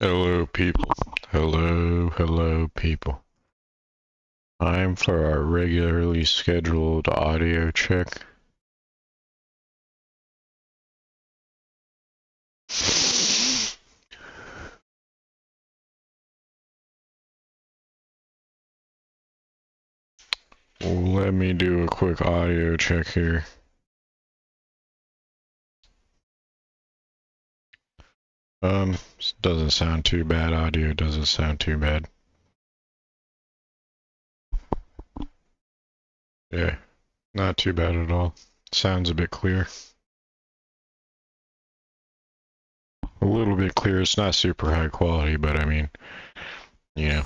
Hello, people. Hello, people. Time for our regularly scheduled audio check. Let me do a quick audio check here. Doesn't sound too bad. Audio doesn't sound too bad. Yeah, not too bad at all. Sounds a bit clear. A little bit clear. It's not super high quality, but I mean, yeah.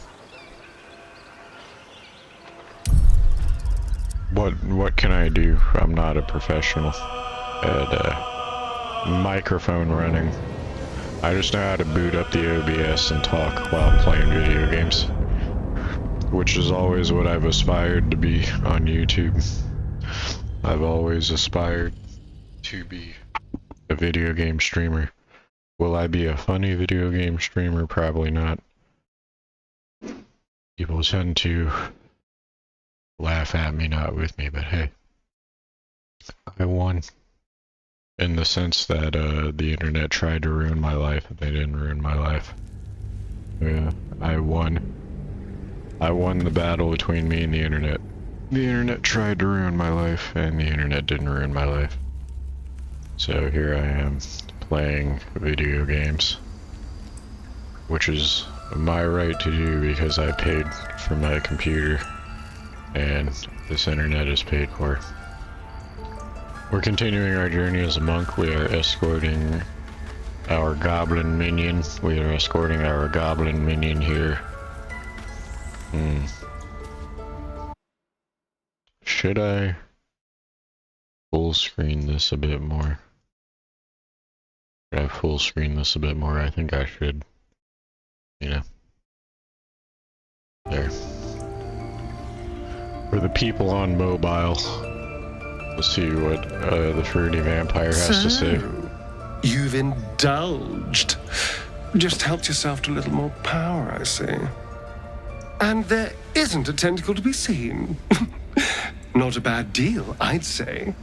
What can I do? I'm not a professional at microphone running. I just know how to boot up the OBS and talk while playing video games, which is always what I've aspired to be on YouTube. I've always aspired to be a video game streamer. Will I be a funny video game streamer? Probably not. People tend to laugh at me, not with me, but hey, I won. In the sense that the internet tried to ruin my life, and they didn't ruin my life. Yeah, I won. I won the battle between me and the internet. The internet tried to ruin my life, and the internet didn't ruin my life. So here I am, playing video games. Which is my right to do because I paid for my computer, and this internet is paid for. We're continuing our journey as a monk. We are escorting our goblin minion. We are escorting our goblin minion here. Should I full screen this a bit more? Should I full screen this a bit more? I think I should. You know. There. For the people on mobile. Let's see what the fruity vampire has to say. You've indulged. Just helped yourself to a little more power, I see. And there isn't a tentacle to be seen. Not a bad deal, I'd say.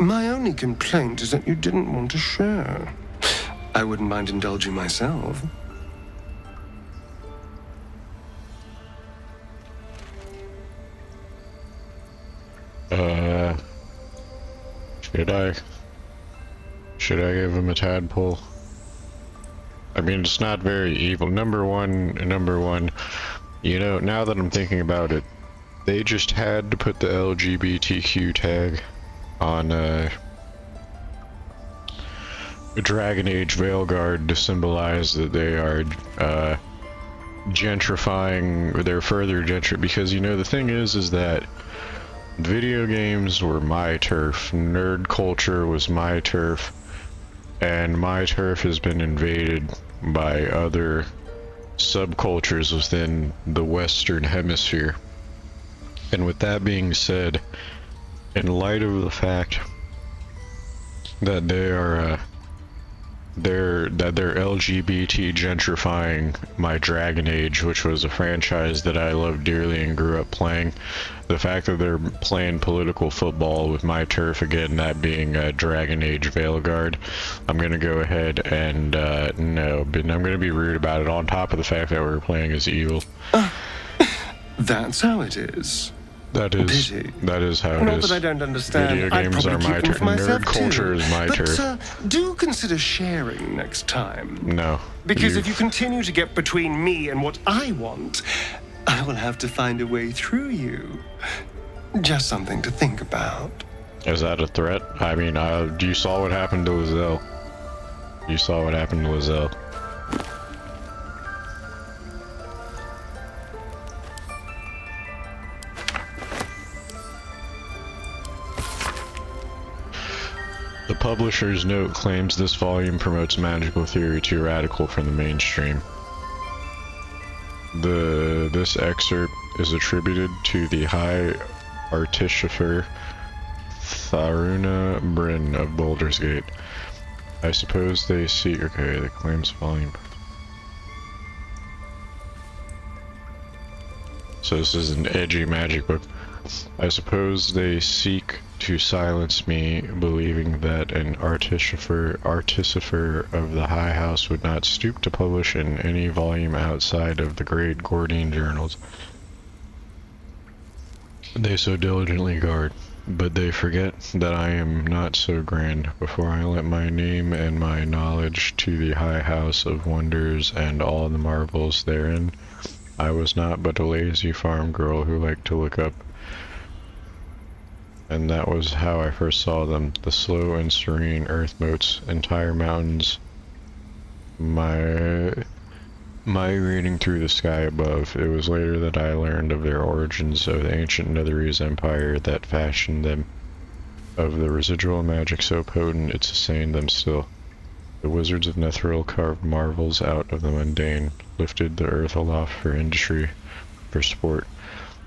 My only complaint is that you didn't want to share. I wouldn't mind indulging myself. Should I give him a tadpole? I mean, it's not very evil. Number one, you know, now that I'm thinking about it, they just had to put the LGBTQ tag on Dragon Age Veilguard to symbolize that they are gentrifying, they're further because, you know, the thing is that video games were my turf, nerd culture was my turf, and my turf has been invaded by other subcultures within the Western Hemisphere. And with that being said, in light of the fact that they're LGBT gentrifying my Dragon Age, which was a franchise that I loved dearly and grew up playing. The fact that they're playing political football with my turf again, that being Dragon Age Veilguard, I'm gonna go ahead and no, but I'm gonna be rude about it. On top of the fact that we're playing as evil. That's how it is. That is how it is. Not that I don't understand. Video games are my turf. Nerd culture is my turf. But do consider sharing next time. No. Because if you continue to get between me and what I want, I will have to find a way through you. Just something to think about. Is that a threat? I mean, you saw what happened to Lizelle. You saw what happened to Lizelle. The publisher's note claims this volume promotes magical theory too radical for the mainstream. This excerpt is attributed to the High Artificer Tharuna Bryn of Baldur's Gate. I suppose they see. Okay, the claims volume. So this is an edgy magic book. I suppose they seek to silence me, believing that an artificer of the High House would not stoop to publish in any volume outside of the great Gordian journals they so diligently guard. But they forget that I am not so grand. Before I let my name and my knowledge to the High House of Wonders and all the marvels therein, I was not but a lazy farm girl who liked to look up. And that was how I first saw them, the slow and serene earth motes, entire mountains, migrating through the sky above. It was later that I learned of their origins, of the ancient Netherese empire that fashioned them, of the residual magic so potent it sustained them still. The wizards of Netheril carved marvels out of the mundane, lifted the earth aloft for industry, for sport.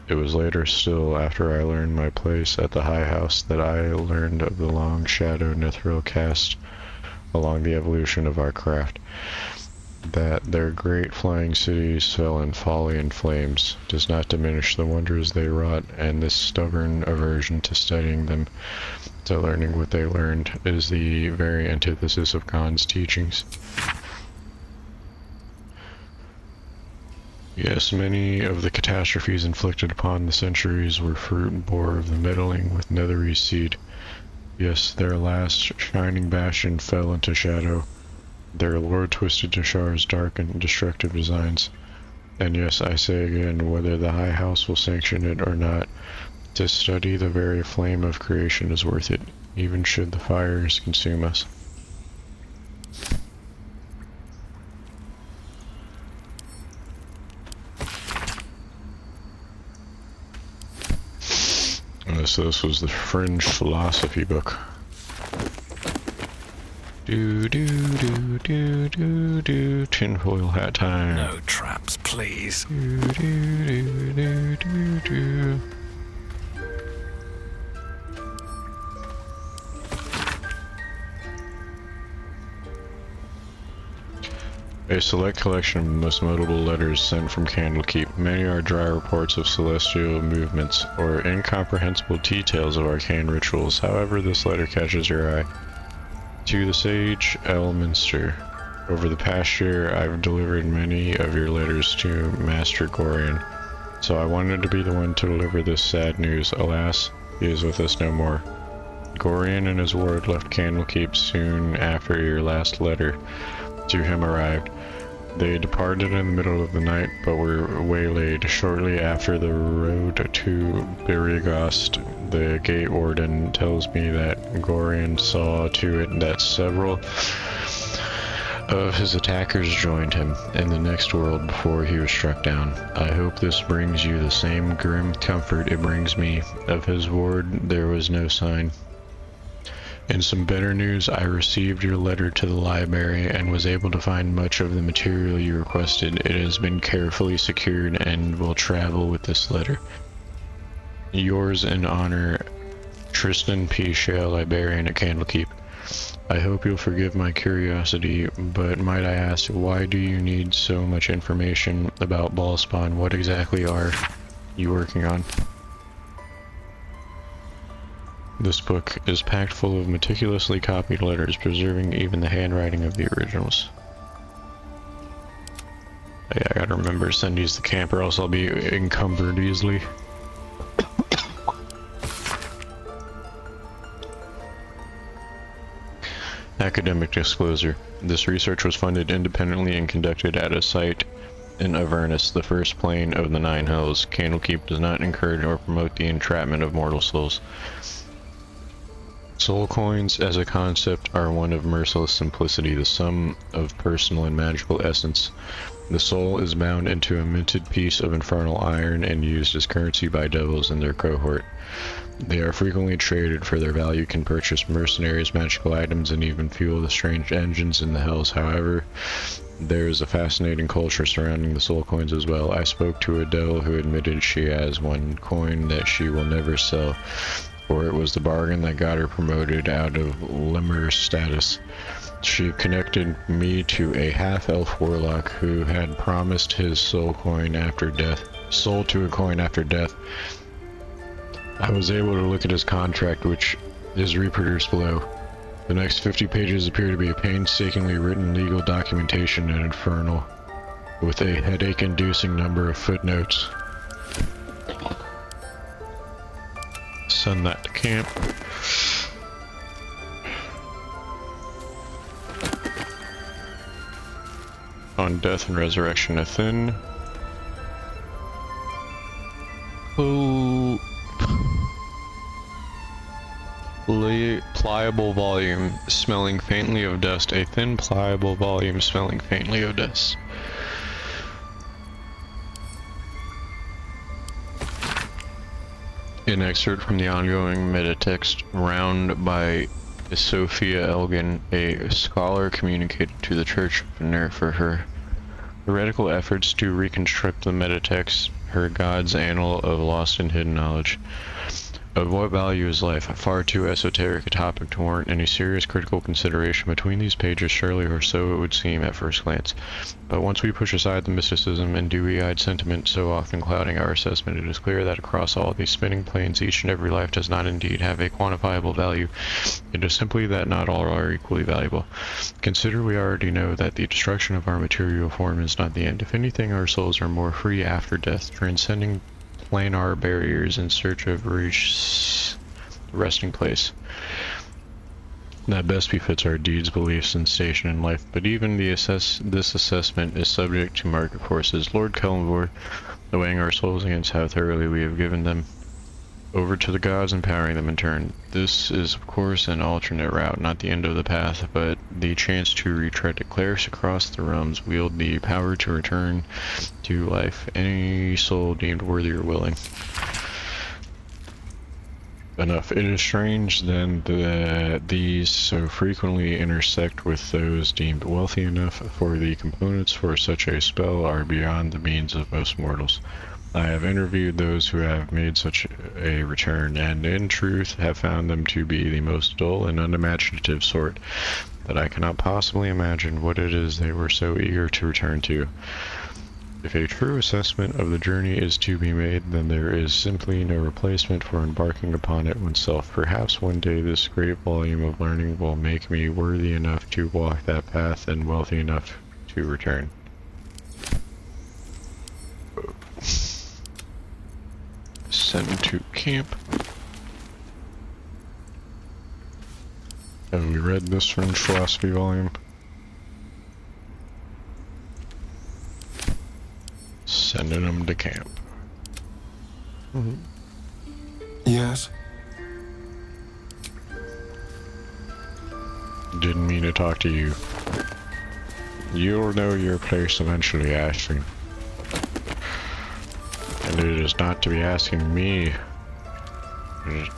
It was later still, after I learned my place at the High House, that I learned of the long shadow Netheril cast along the evolution of our craft. That their great flying cities fell in folly and flames does not diminish the wonders they wrought, and this stubborn aversion to studying them, to learning what they learned, is the very antithesis of Khan's teachings. Yes, many of the catastrophes inflicted upon the centuries were fruit and bore of the meddling with Netherese seed. Yes, their last shining bastion fell into shadow. Their lord twisted Tashar's dark and destructive designs. And yes, I say again, whether the High House will sanction it or not, to study the very flame of creation is worth it, even should the fires consume us. So this was the Fringe Philosophy book. Tinfoil hat time. No traps, please. A select collection of the most notable letters sent from Candlekeep. Many are dry reports of celestial movements, or incomprehensible details of arcane rituals. However, this letter catches your eye. To the Sage Elminster. Over the past year, I've delivered many of your letters to Master Gorian, so I wanted to be the one to deliver this sad news. Alas, he is with us no more. Gorian and his ward left Candlekeep soon after your last letter to him arrived. They departed in the middle of the night, but were waylaid shortly after the road to Birigost. The gate warden tells me that Gorian saw to it that several of his attackers joined him in the next world before he was struck down. I hope this brings you the same grim comfort it brings me. Of his ward there was no sign. In some better news, I received your letter to the library and was able to find much of the material you requested. It has been carefully secured and will travel with this letter. Yours in honor, Tristan P. Shale, librarian at Candlekeep. I hope you'll forgive my curiosity, but might I ask, why do you need so much information about Ballspawn? What exactly are you working on? This book is packed full of meticulously copied letters, preserving even the handwriting of the originals. Yeah, I gotta remember to send these to camp or else I'll be encumbered easily. Academic disclosure. This research was funded independently and conducted at a site in Avernus, the first plane of the Nine Hells. Candlekeep does not encourage or promote the entrapment of mortal souls. Soul coins as a concept are one of merciless simplicity, the sum of personal and magical essence. The soul is bound into a minted piece of infernal iron and used as currency by devils in their cohort. They are frequently traded for their value, can purchase mercenaries, magical items, and even fuel the strange engines in the hells. However, there is a fascinating culture surrounding the soul coins as well. I spoke to a devil who admitted she has one coin that she will never sell, for it was the bargain that got her promoted out of limmer status. She connected me to a half-elf warlock who had promised his soul coin after death. sold to a coin after death. I was able to look at his contract, which is reproduced below. The next 50 pages appear to be a painstakingly written legal documentation and infernal, with a headache-inducing number of footnotes. Send that to camp. On death and resurrection, a thin, pliable volume smelling faintly of dust. A thin, pliable volume smelling faintly of dust. An excerpt from the ongoing metatext Round by Sophia Elgin, a scholar communicated to the Church of Venir for her heretical efforts to reconstruct the metatext, her God's annal of lost and hidden knowledge. Of what value is life? Far too esoteric a topic to warrant any serious critical consideration between these pages, surely, or so it would seem at first glance. But once we push aside the mysticism and dewy-eyed sentiment so often clouding our assessment, it is clear that across all these spinning planes, each and every life does not indeed have a quantifiable value. It is simply that not all are equally valuable. Consider we already know that the destruction of our material form is not the end. If anything, our souls are more free after death, transcending planar barriers in search of resting place that best befits our deeds, beliefs, and station in life. But even this assessment is subject to market forces. Lord Kellenvor, weighing our souls against how thoroughly we have given them over to the gods, empowering them in turn. This is, of course, an alternate route, not the end of the path, but the chance to retread it. Clerics across the realms wield the power to return to life any soul deemed worthy or willing. Enough. It is strange, then, that these so frequently intersect with those deemed wealthy enough, for the components for such a spell are beyond the means of most mortals. I have interviewed those who have made such a return, and in truth have found them to be the most dull and unimaginative sort, that I cannot possibly imagine what it is they were so eager to return to. If a true assessment of the journey is to be made, then there is simply no replacement for embarking upon it oneself. Perhaps one day this great volume of learning will make me worthy enough to walk that path and wealthy enough to return. Send to camp. Have we read this French philosophy volume? Sending them to camp. Yes? Didn't mean to talk to you. You'll know your place eventually, Ashley. And it is not to be asking me.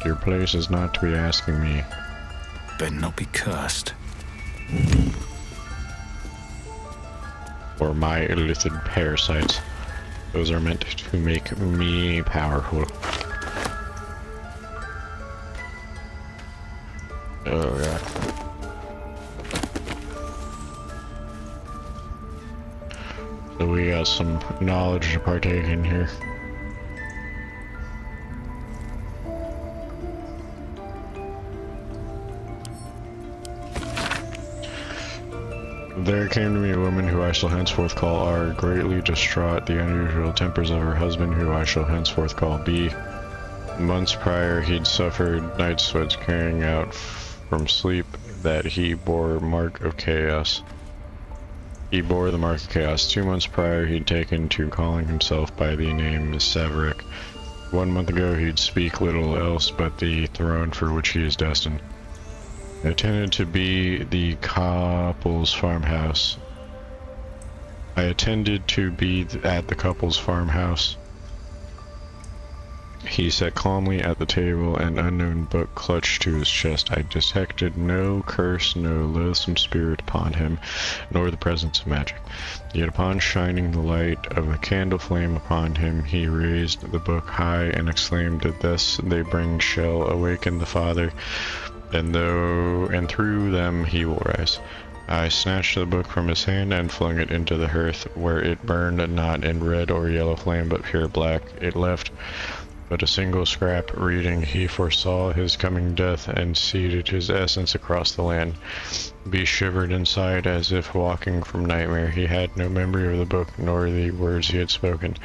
Your place is not to be asking me. Better not be cursed. Or my illithid parasites. Those are meant to make me powerful. Oh god. So we got some knowledge to partake in here. There came to me a woman who I shall henceforth call R, greatly distraught the unusual tempers of her husband, who I shall henceforth call B. Months prior, he'd suffered night sweats carrying out from sleep that he bore mark of chaos. He bore the mark of chaos. 2 months prior, he'd taken to calling himself by the name Saverick. 1 month ago, he'd speak little else but the throne for which he is destined. I attended to be the couple's farmhouse. I attended to be at the couple's farmhouse. He sat calmly at the table, an unknown book clutched to his chest. I detected no curse, no loathsome spirit upon him, nor the presence of magic. Yet upon shining the light of a candle flame upon him, he raised the book high and exclaimed, "Thus they bring shall awaken the Father, and through them he will rise." I snatched the book from his hand and flung it into the hearth, where it burned not in red or yellow flame, but pure black. It left but a single scrap, reading, "He foresaw his coming death, and seeded his essence across the land." Be shivered inside as if walking from nightmare. He had no memory of the book, nor the words he had spoken.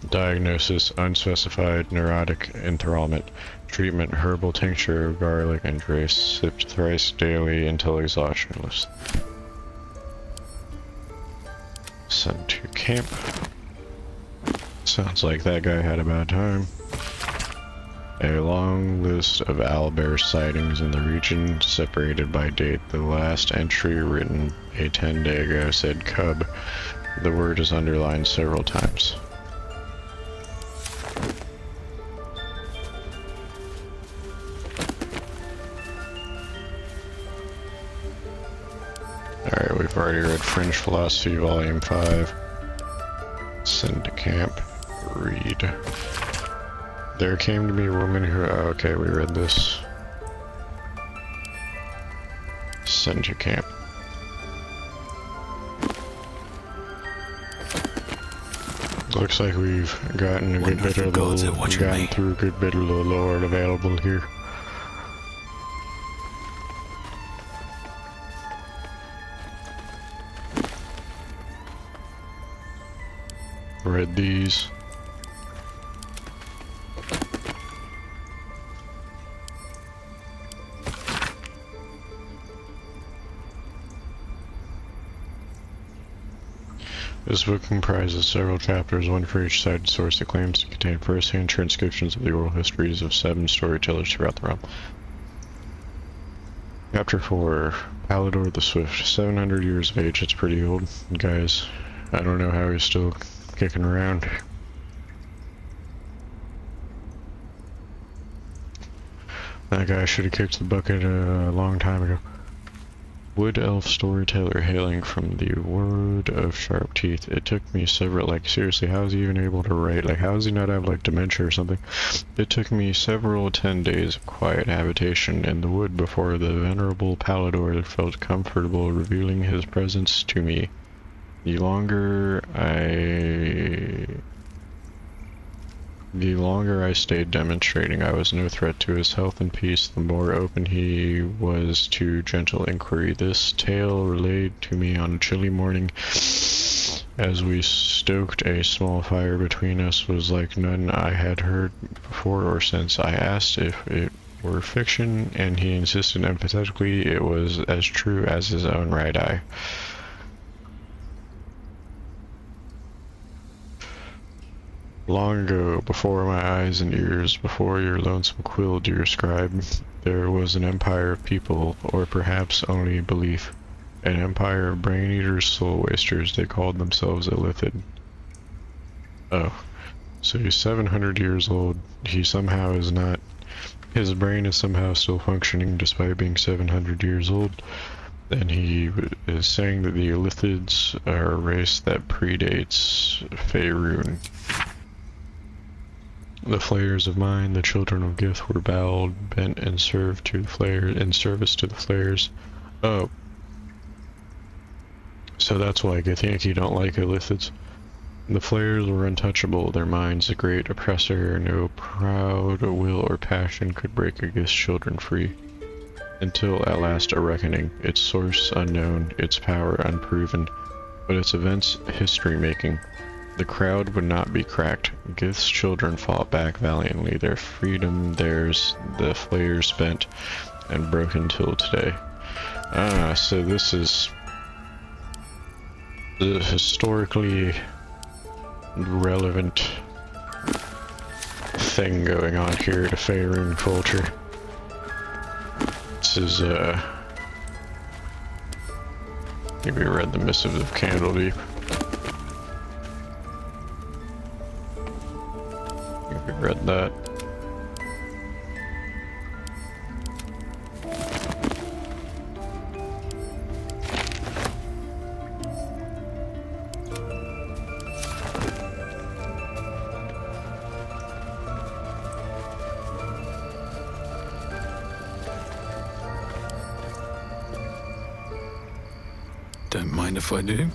Diagnosis, unspecified neurotic enthrallment. Treatment, herbal tincture of garlic and trace, sipped thrice daily until exhaustionless. Sent to camp. Sounds like that guy had a bad time. A long list of owlbear sightings in the region, separated by date. The last entry, written a 10-day ago, said cub. The word is underlined several times. Alright, we've already read French Philosophy, Volume 5. Send to camp. Read. There came to me a woman who... Oh, okay, we read this. Send to camp. Looks like we've gotten a good bit of the... through a good bit of the lore available here. Read these. This book comprises several chapters, one for each cited source that claims to contain first-hand transcriptions of the oral histories of 7 storytellers throughout the realm. Chapter 4, Baldur the Swift. 700 years of age, it's pretty old. Guys, I don't know how he's still kicking around. That guy should have kicked the bucket a long time ago. Wood elf storyteller hailing from the wood of sharp teeth. It took me several, like, seriously, how is he even able to write? Like, how does he not have, like, dementia or something? It took me several 10 days of quiet habitation in the wood before the venerable Baldur felt comfortable revealing his presence to me. The longer I stayed demonstrating I was no threat to his health and peace, the more open he was to gentle inquiry. This tale relayed to me on a chilly morning as we stoked a small fire between us was like none I had heard before or since. I asked if it were fiction, and he insisted empathetically it was as true as his own right eye. Long ago, before my eyes and ears, before your lonesome quill, dear scribe, there was an empire of people, or perhaps only belief. An empire of brain-eaters, soul-wasters. They called themselves Illithid. Oh. So he's 700 years old. He somehow is not... His brain is somehow still functioning despite being 700 years old. And he is saying that the Illithids are a race that predates Faerun. The flayers of mine, the children of Gith, were bowed, bent, and served to the flayers, in service to the flayers. Oh. So that's why Githyanki don't like Illithids. The flayers were untouchable, their minds a great oppressor, no proud will or passion could break a Gith's children free. Until at last a reckoning, its source unknown, its power unproven, but its events history-making. The crowd would not be cracked. Gith's children fought back valiantly, their freedom theirs, the flayers spent, and broken till today. Ah, so this is the historically relevant thing going on here to Faerun culture. This is, maybe read the Missive of Candledeep. We read that. mind if I do?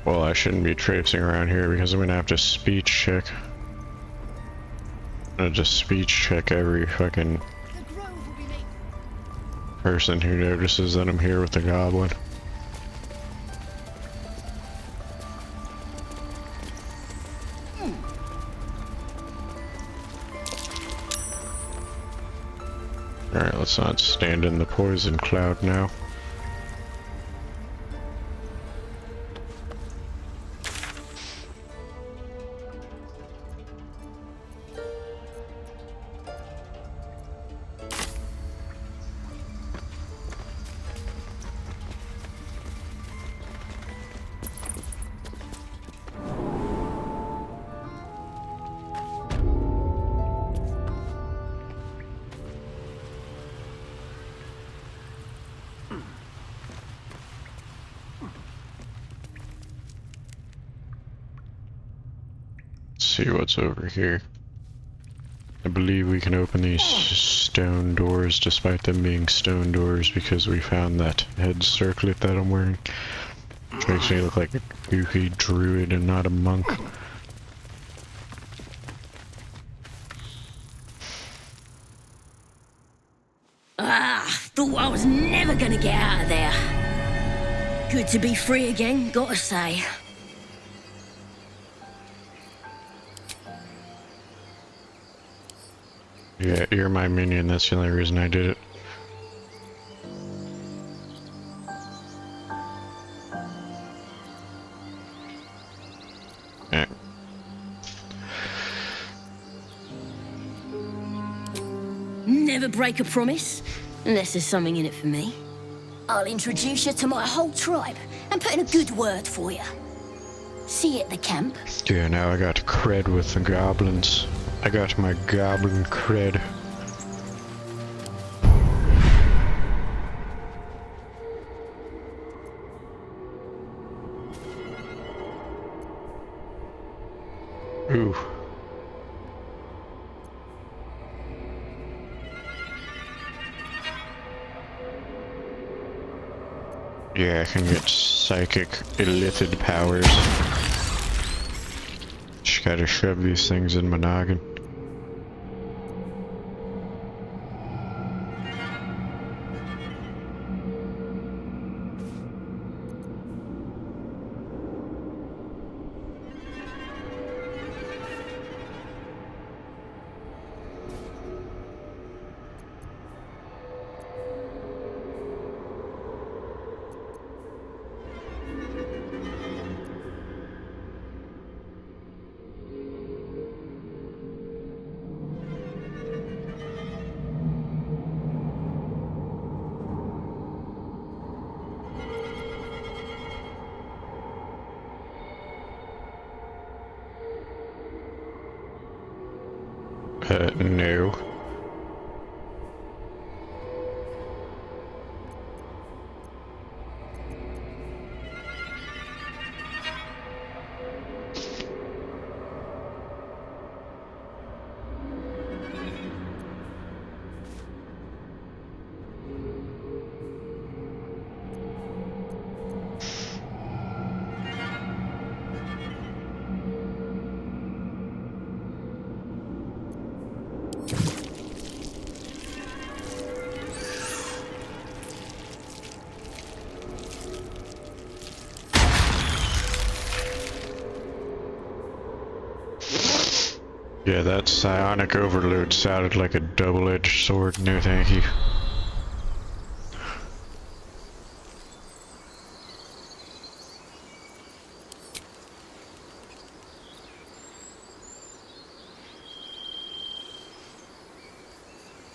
Well, I shouldn't be traipsing around here because I'm gonna have to speech check. I'm gonna just speech check every fucking person who notices that I'm here with the goblin. Alright, let's not stand in the poison cloud now. See what's over here. I believe we can open these stone doors despite them being stone doors because we found that head circlet that I'm wearing. Which makes me look like a goofy druid and not a monk. Thought I was never gonna get out of there. Good to be free again, gotta say. Yeah, you're my minion, that's the only reason I did it. Yeah. Never break a promise, unless there's something in it for me. I'll introduce you to my whole tribe and put in a good word for you. See you at the camp. Yeah, now I got cred with the goblins. I got my goblin cred. Ooh. Yeah, I can get psychic illithid powers. Just gotta shove these things in my noggin. No. Yeah, that psionic overload sounded like a double-edged sword. No thank you.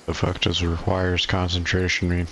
The fuck does requires concentration mean?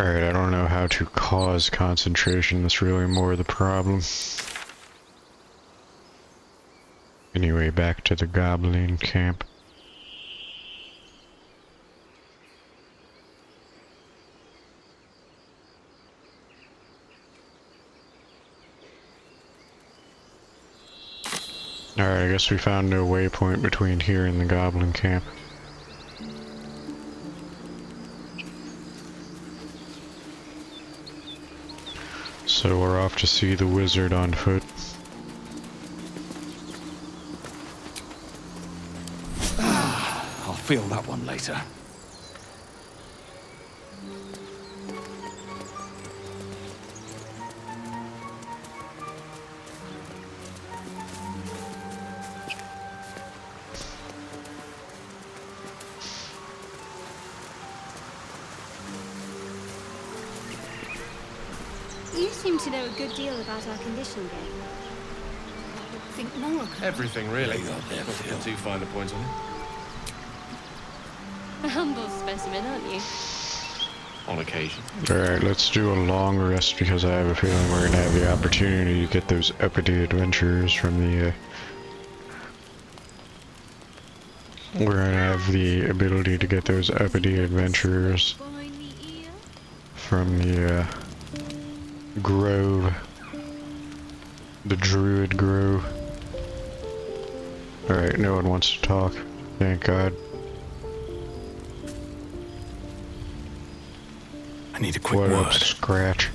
Alright, I don't know how to cause concentration. That's really more the problem. Anyway, back to the goblin camp. Alright, I guess we found no waypoint between here and the goblin camp. So we're off to see the wizard on foot. I'll feel that one later. You seem to know a good deal about our condition game. Think more. Everything, really. Not to put too fine a point on it. A humble specimen, aren't you? On occasion. Alright, let's do a long rest because I have a feeling we're gonna have the opportunity to get those uppity adventures from the, we're gonna have the ability to get those uppity adventures from the, grove. The druid grove. Alright, no one wants to talk. Thank God. I need a quick What word. up, Scratch?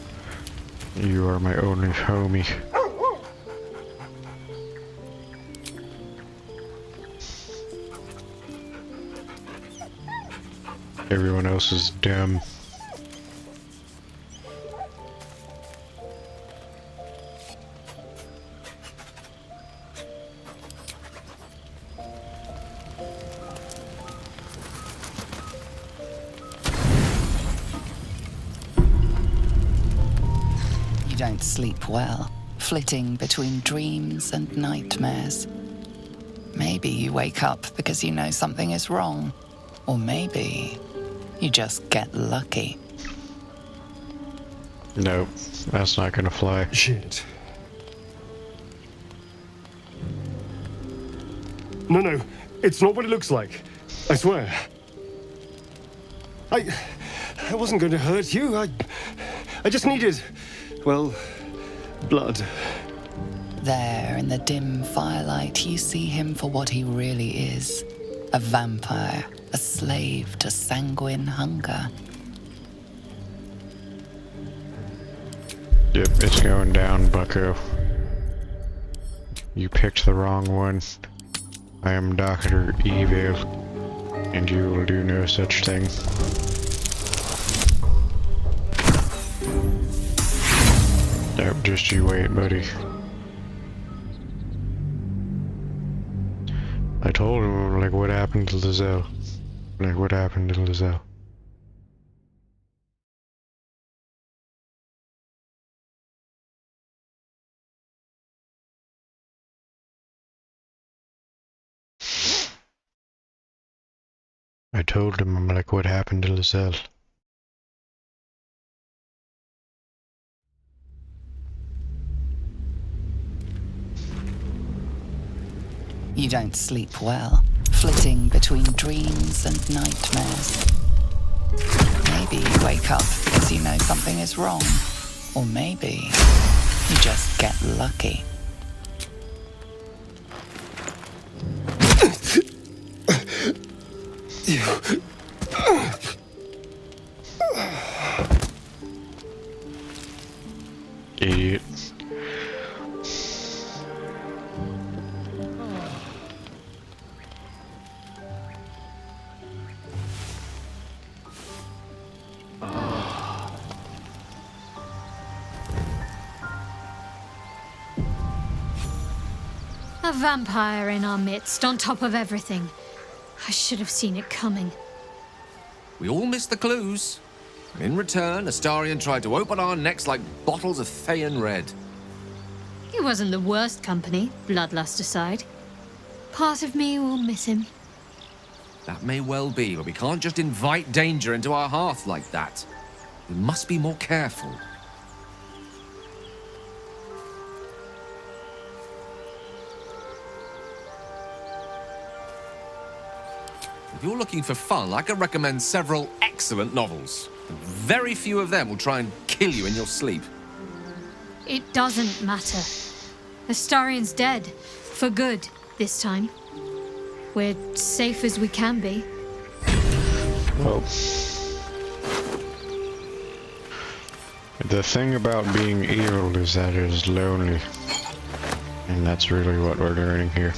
You are my only homie. Everyone else is dumb. You don't sleep well, flitting between dreams and nightmares. Maybe you wake up because you know something is wrong, or maybe you just get lucky. Nope, that's not gonna fly. Shit. No, it's not what it looks like. I swear. I wasn't going to hurt you. I just needed, well, blood. There, in the dim firelight, you see him for what he really is. A vampire, a slave to sanguine hunger. Yep, it's going down, bucko. You picked the wrong one. I am Dr. Evil, and you will do no such thing. Nope, just you wait, buddy. I told him, like, what happened to Lizelle? Like, what happened to Lizelle? I told him, I'm like, what happened to Lizelle? You don't sleep well, flitting between dreams and nightmares. Maybe you wake up because you know something is wrong, or maybe you just get lucky. Idiot. A vampire in our midst, on top of everything. I should have seen it coming. We all missed the clues. In return, Astarion tried to open our necks like bottles of Thayan Red. He wasn't the worst company, bloodlust aside. Part of me will miss him. That may well be, but we can't just invite danger into our hearth like that. We must be more careful. If you're looking for fun, I can recommend several excellent novels. Very few of them will try and kill you in your sleep. It doesn't matter. Astarion's dead. For good, this time. We're safe as we can be. Well, the thing about being evil is that it is lonely. And that's really what we're learning here.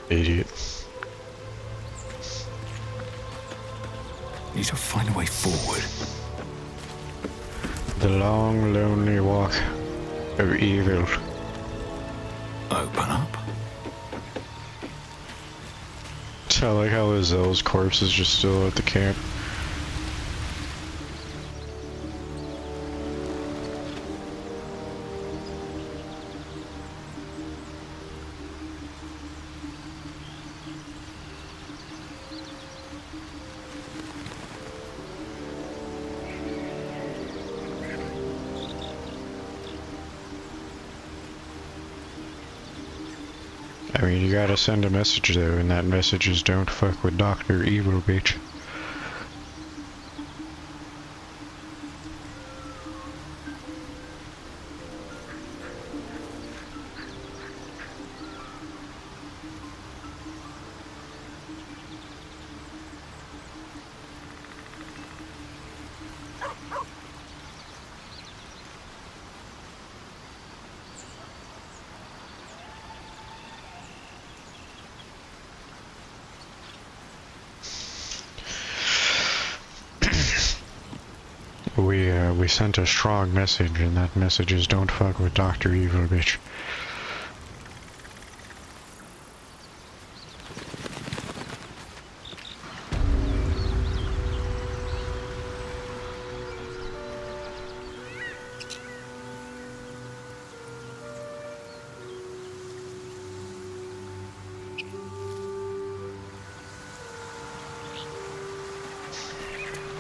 Idiot. Need to find a way forward. The long, lonely walk of evil. Open up. I like how Lazelle's corpse is just still at the camp. I mean, you gotta send a message though, and that message is don't fuck with Dr. Evil, bitch. We sent a strong message, and that message is don't fuck with Dr. Evil, bitch.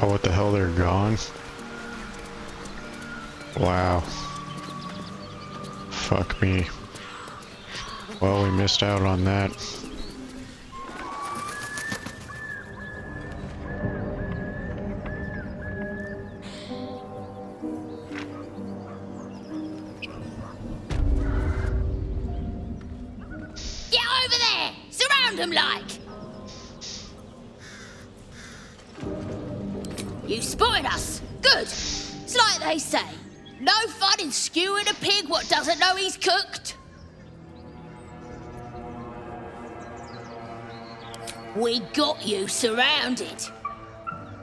Oh, what the hell, they're gone? Wow. Fuck me. Well, we missed out on that. Get over there! Surround them like! You spotted us! Good! It's like they say. No fun in skewing a pig what doesn't know he's cooked. We got you surrounded.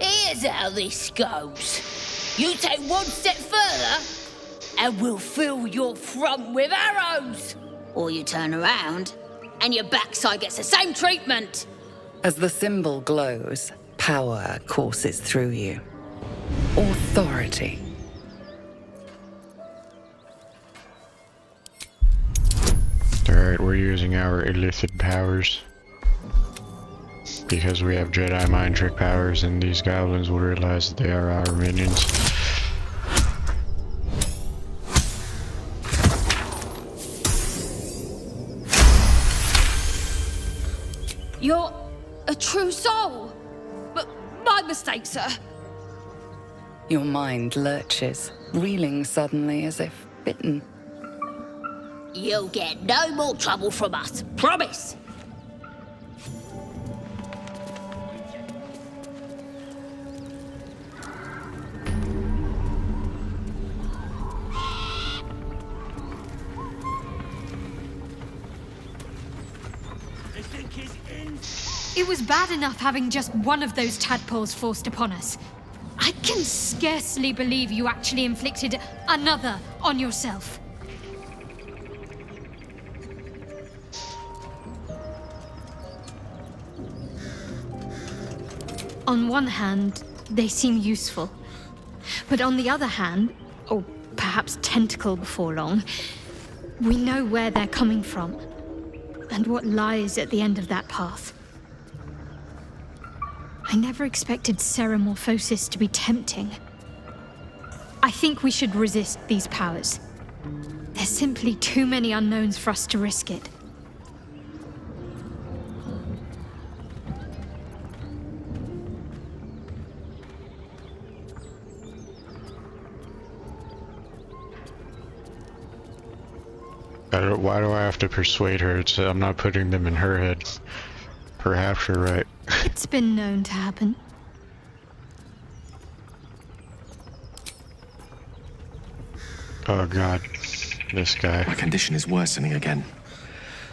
Here's how this goes. You take one step further, and we'll fill your front with arrows. Or you turn around, and your backside gets the same treatment. As the symbol glows, power courses through you. Authority. Alright, we're using our illicit powers. Because we have Jedi mind trick powers, and these goblins will realize that they are our minions. You're a true soul. But my mistake, sir. Your mind lurches, reeling suddenly as if bitten. You'll get no more trouble from us. Promise. It was bad enough having just one of those tadpoles forced upon us. I I can scarcely believe you actually inflicted another on yourself. On one hand, they seem useful. But on the other hand, or perhaps tentacle before long, we know where they're coming from and what lies at the end of that path. I never expected ceramorphosis to be tempting. I think we should resist these powers. There's simply too many unknowns for us to risk it. Why do I have to persuade her? I'm not putting them in her head. Perhaps you're right. It's been known to happen. Oh god, this guy. My condition is worsening again.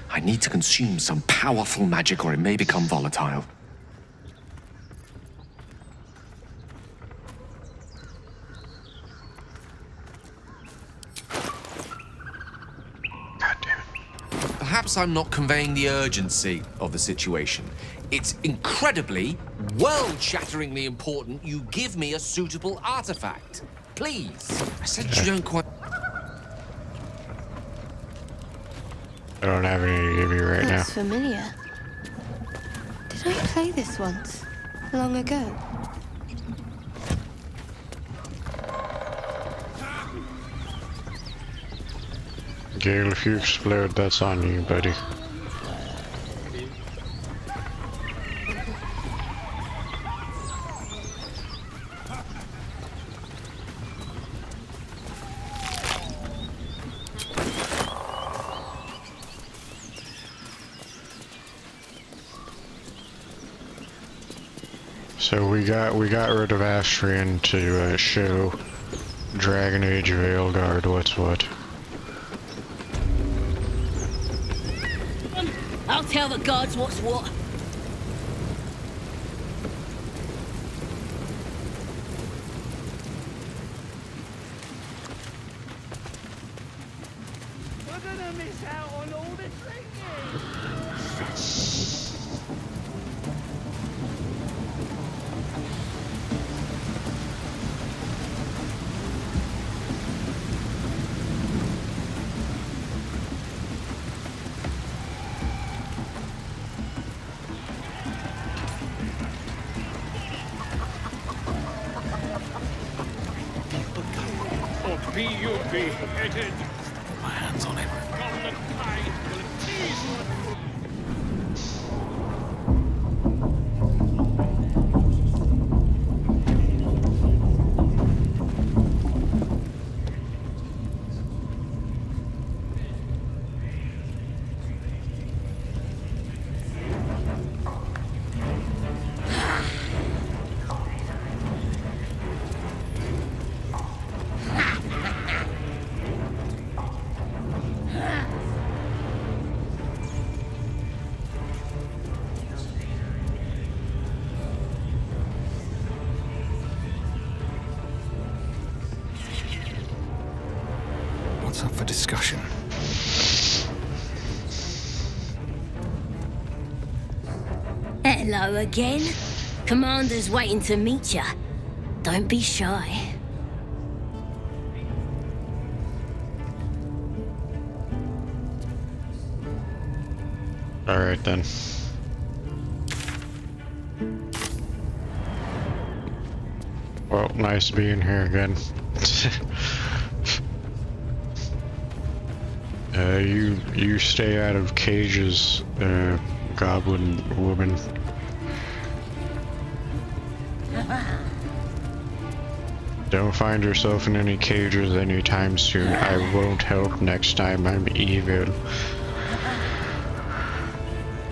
I need to consume some powerful magic or it may become volatile. God damn it. Perhaps I'm not conveying the urgency of the situation. It's incredibly, world-shatteringly important you give me a suitable artifact. Please. I said you don't quite... I don't have any to give you right now. That's familiar. Did I play this once? Long ago? Gale, if you explode, that's on you, buddy. So we got rid of Astrian to show Dragon Age of Aelgard what's what. I'll tell the gods what's what. We're gonna miss out on all the drinking. Or be you beheaded. My hands on him. From the tide will tease you. What's up for discussion? Hello again. Commander's waiting to meet ya. Don't be shy. Alright then. Well, nice being here again. You stay out of cages, goblin woman. Don't find yourself in any cages anytime soon. I won't help next time. I'm evil.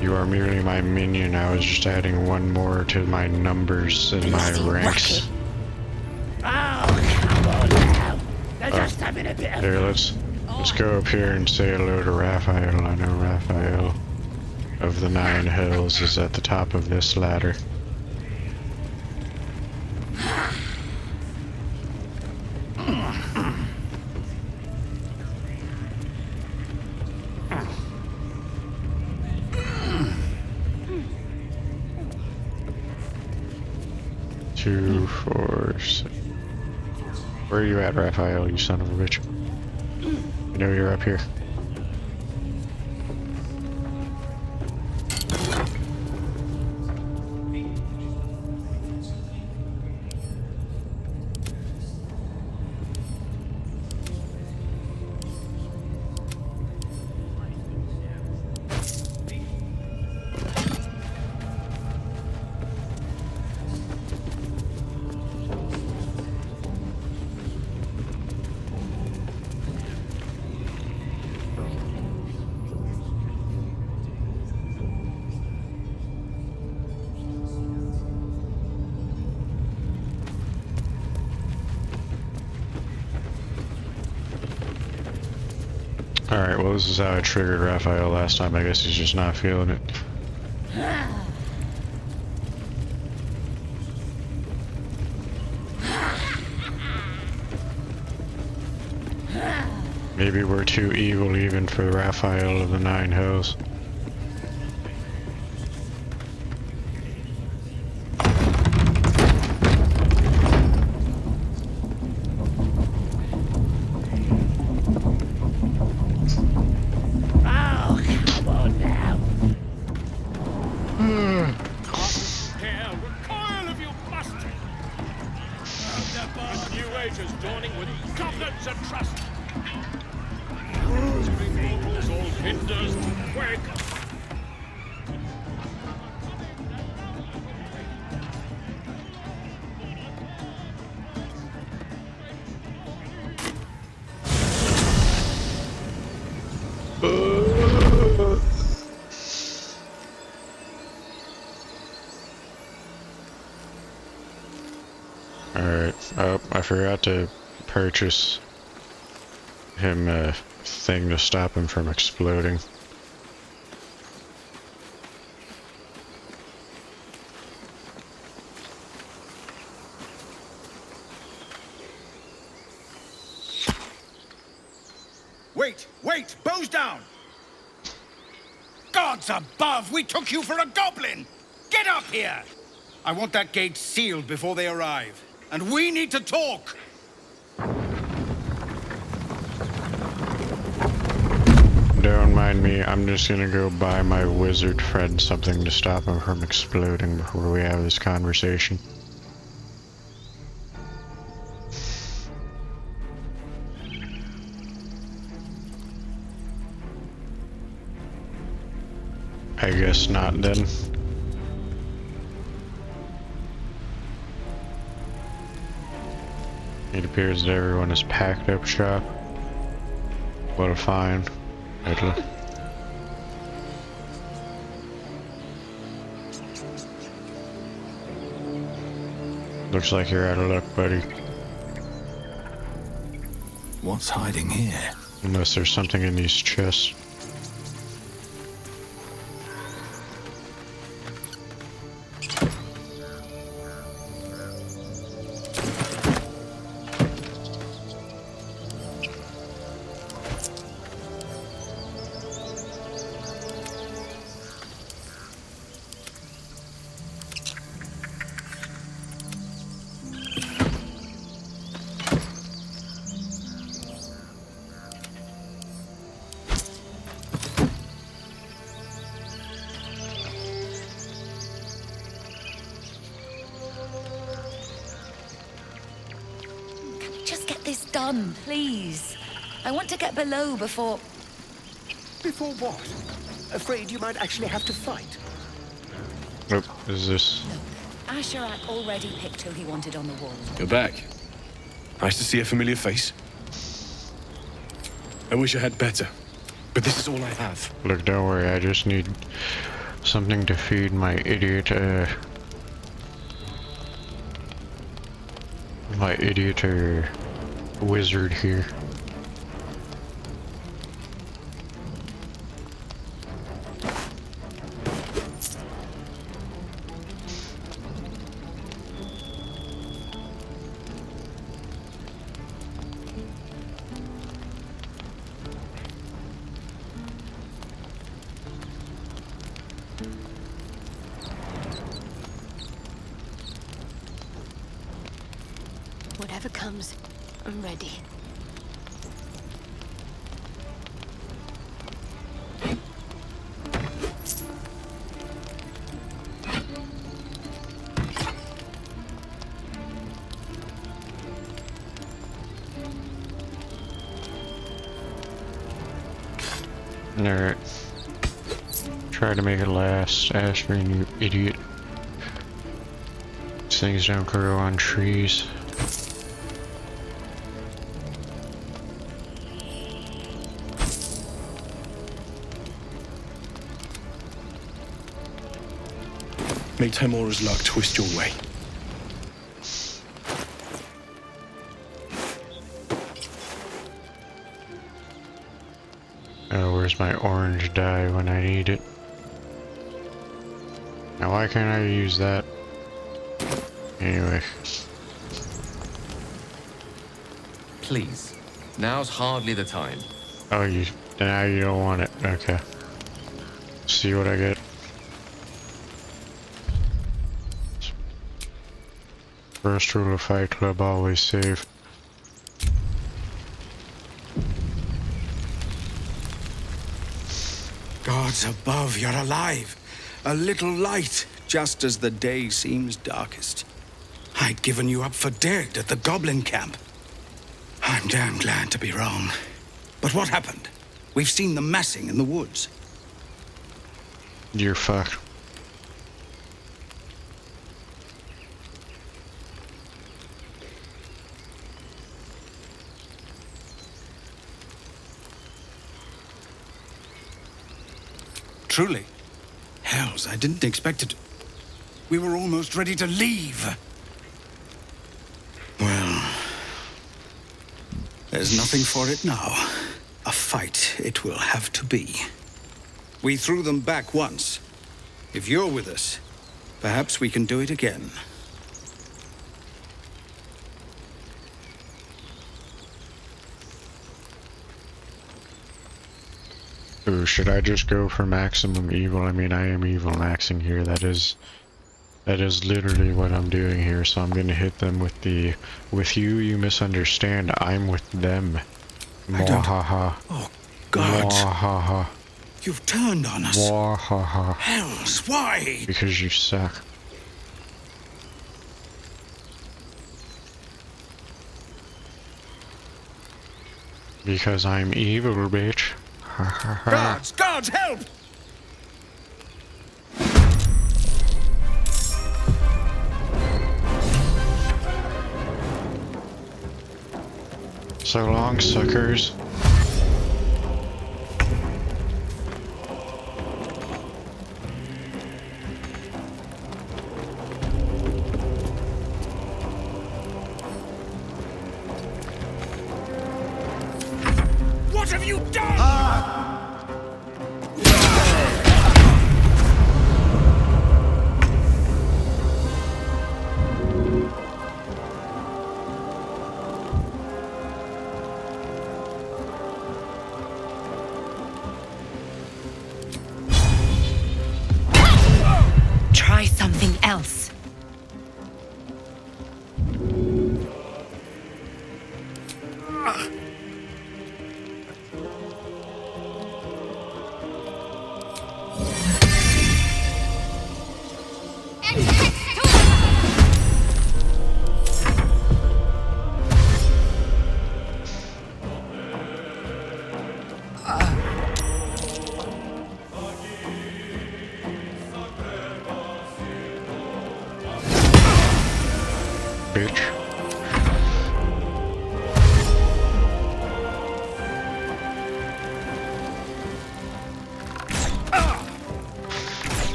You are merely my minion. I was just adding one more to my numbers and my ranks. Oh, come on now. They're just having a bit of... Here, let's go up here and say hello to Raphael. I know Raphael of the Nine Hells is at the top of this ladder. 2, 4, 6. Where are you at, Raphael, you son of a bitch? You know you're up here. Alright, well this is how I triggered Raphael last time. I guess he's just not feeling it. Maybe we're too evil even for Raphael of the Nine Hells. Alright, oh, I forgot to purchase him a thing to stop him from exploding. Wait! Bows down! Gods above! We took you for a goblin! Get up here! I want that gate sealed before they arrive. And we need to talk! Don't mind me, I'm just gonna go buy my wizard friend something to stop him from exploding before we have this conversation. I guess not then. It appears that everyone is packed up shop. What a find. Looks like you're out of luck, buddy. What's hiding here? Unless there's something in these chests. Done, please. I want to get below before... Before what? Afraid you might actually have to fight? What is this? Look, Asherak already picked who he wanted on the wall. You're back. Nice to see a familiar face. I wish I had better, but this is all I have. Look, don't worry, I just need something to feed my idiot, wizard here. Whatever comes, I'm ready. Alright. Try to make it last, Aspirin, you idiot. These things don't grow on trees. May Timora's luck twist your way. Oh, where's my orange dye when I need it? Now why can't I use that? Anyway. Please. Now's hardly the time. Oh, now you don't want it. Okay. See what I get. First rule of Fight Club, always save. Gods above, you're alive. A little light, just as the day seems darkest. I'd given you up for dead at the goblin camp. I'm damn glad to be wrong. But what happened? We've seen them massing in the woods. You're fucked. Truly. Hells, I didn't expect it. We were almost ready to leave. Well, there's nothing for it now. A fight it will have to be. We threw them back once. If you're with us, perhaps we can do it again. Ooh, should I just go for maximum evil? I mean, I am evil maxing here. That is literally what I'm doing here. So I'm gonna hit them with the, with you, you misunderstand. I'm with them. Mwahaha. Oh, God. Mwahaha. You've turned on us. Mwahaha. Hells, why? Because you suck. Because I'm evil, bitch. Guards! Guards, help! So long, suckers. What have you done? Try something else. Bitch.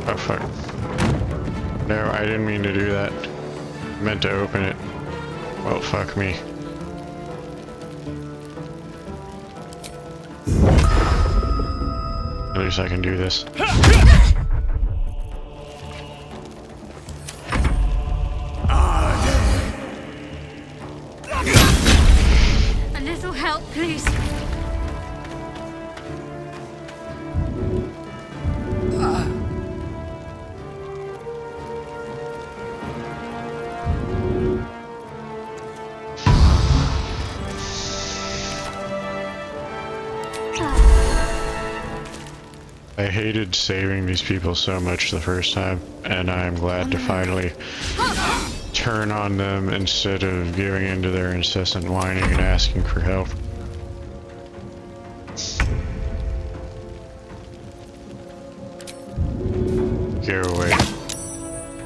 Oh fuck. No, I didn't mean to do that. I meant to open it. Well, fuck me. At least I can do this. A little help, please. hated saving these people so much the first time, and I am glad to finally turn on them instead of giving into their incessant whining and asking for help. Go away.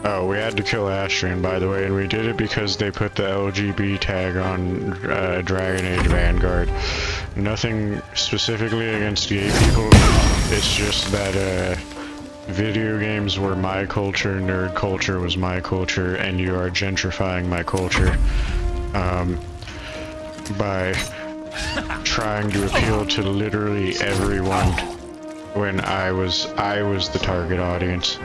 Oh, we had to kill Astrian, by the way, and we did it because they put the LGB tag on Dragon Age Vanguard. Nothing specifically against gay people, it's just that video games were my culture, nerd culture was my culture, and you are gentrifying my culture by trying to appeal to literally everyone when I was the target audience.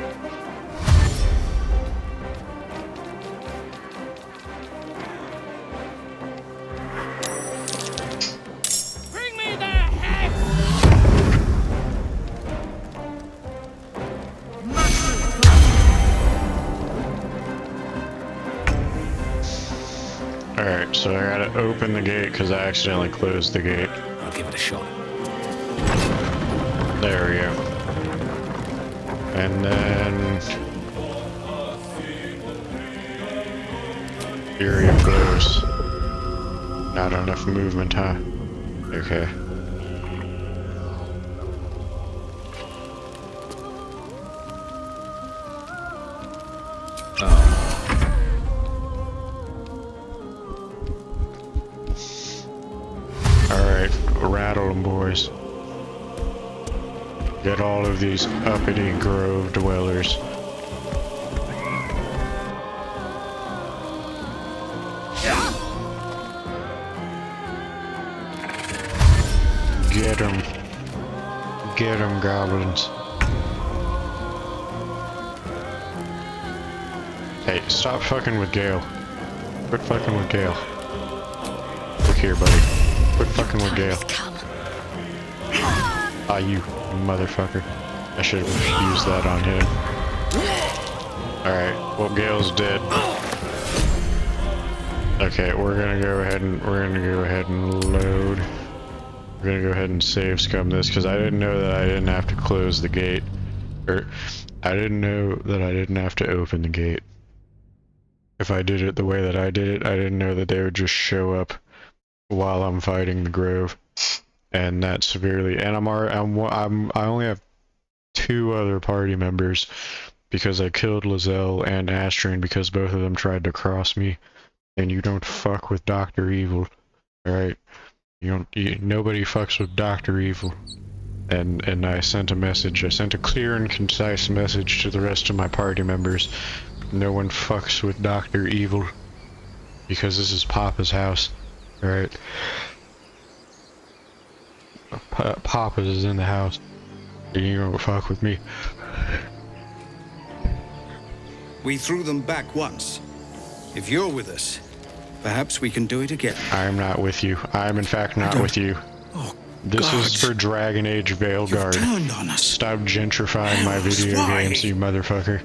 Alright, so I gotta open the gate because I accidentally closed the gate. I'll give it a shot. There we go. And then... Fury of blows. Not enough movement, huh? Okay. Alright, rattle them, boys. Get all of these uppity grove dwellers. Get them. Get them, goblins. Hey, stop fucking with Gale. Quit fucking with Gale. Look here, buddy. Quit fucking with Gale. Ah, you motherfucker. I should have used that on him. Alright, well, Gale's dead. Okay, we're gonna go ahead and load. We're gonna go ahead and save scum this because I didn't know that I didn't have to close the gate. Or I didn't know that I didn't have to open the gate. If I did it the way that I did it, I didn't know that they would just show up while I'm fighting the grove. And that severely, and I only have 2 other party members because I killed Lizelle and Astrian because both of them tried to cross me, and you don't fuck with Dr. Evil, alright? Nobody fucks with Dr. Evil. And I sent a message, I sent a clear and concise message to the rest of my party members. No one fucks with Dr. Evil, because this is Papa's house, alright? Papa is in the house. You don't fuck with me. We threw them back once. If you're with us, perhaps we can do it again. I am not with you. I am in fact not with you. Oh, this God. is for Dragon Age Veilguard. Turned on us. Stop gentrifying my video Why? games, you motherfucker.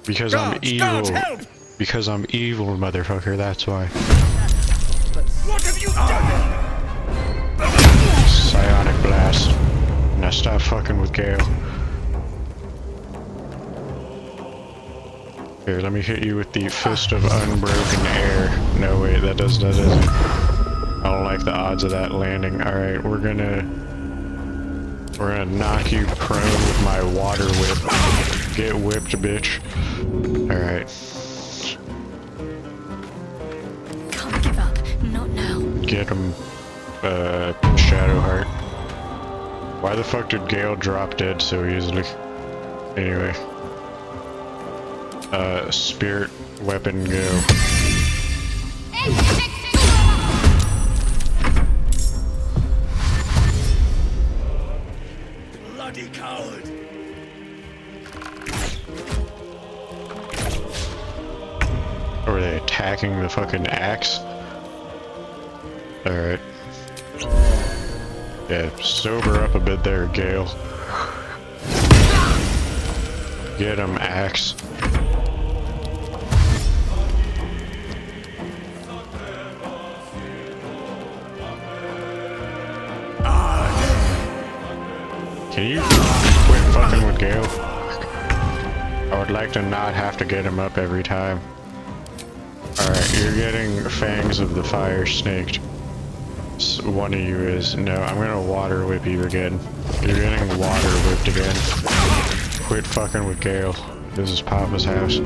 Because I'm evil. help! Because I'm evil, motherfucker, that's why. What have you done? Psionic blast. Now stop fucking with Gale. Here, let me hit you with the Fist of Unbroken Air. No, wait, that doesn't. I don't like the odds of that landing. Alright, we're gonna knock you prone with my water whip. Get whipped, bitch. Alright. Can't give up. Not now. Get him, Shadowheart. Why the fuck did Gale drop dead so easily? Anyway. Spirit weapon go. Bloody coward! Or are they attacking the fucking axe? Alright. Yeah, sober up a bit there, Gale. Get him, axe. Can you quit fucking with Gale? I would like to not have to get him up every time. Alright, you're getting fangs of the fire snaked. One of you is. No, I'm gonna water whip you again. You're getting water whipped again. Quit fucking with Gale. This is Papa's house.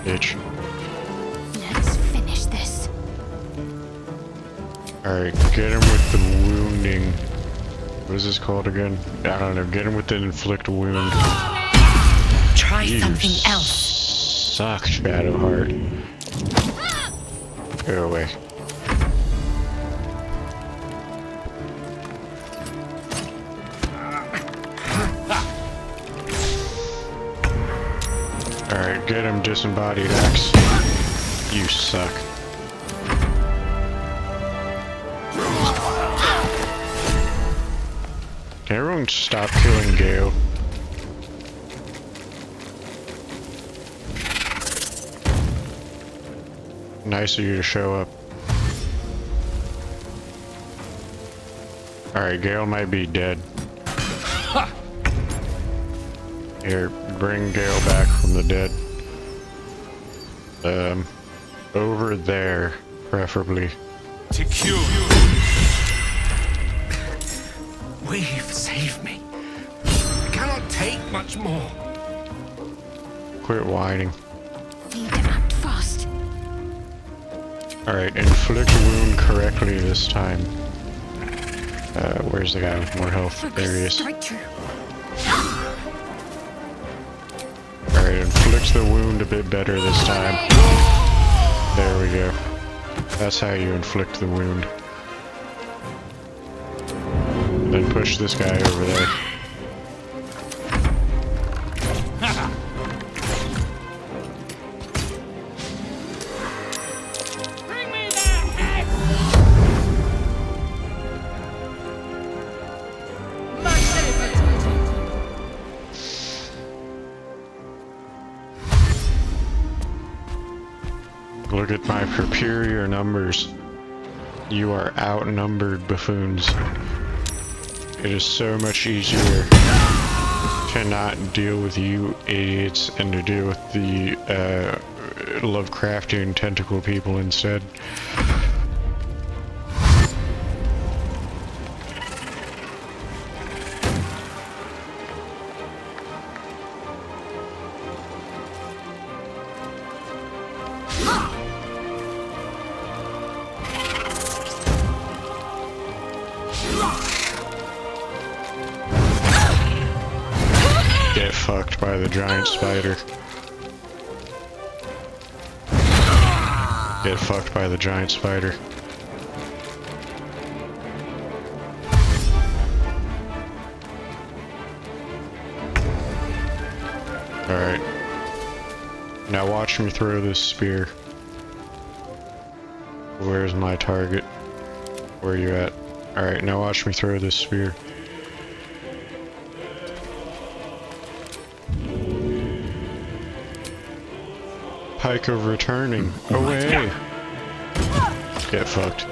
Bitch. Let's finish this. Alright, get him with the wounding. What is this called again? I don't know. Get him with the inflict wound. Try You something else. Suck, Shadowheart. Go away. Alright, get him, disembodied axe. You suck. Can everyone stop killing Gale? Nice of you to show up. Alright, Gale might be dead. Here, bring Gale back from the dead. Over there, preferably. We've saved me. I cannot take much more. Quit whining. Need to act fast. Alright, inflict wound correctly this time. Where's the guy with more health? There he is. Straight through. Alright, inflict the wound a bit better this time. There we go. That's how you inflict the wound. Then push this guy over there. Look at my superior numbers. You are outnumbered, buffoons. It is so much easier to not deal with you idiots and to deal with the Lovecraftian tentacle people instead. Get fucked by the giant spider. Get fucked by the giant spider. Alright. Now watch me throw this spear. Where's my target? Where are you at? Alright, now watch me throw this spear. Pike of returning. Away! Get fucked.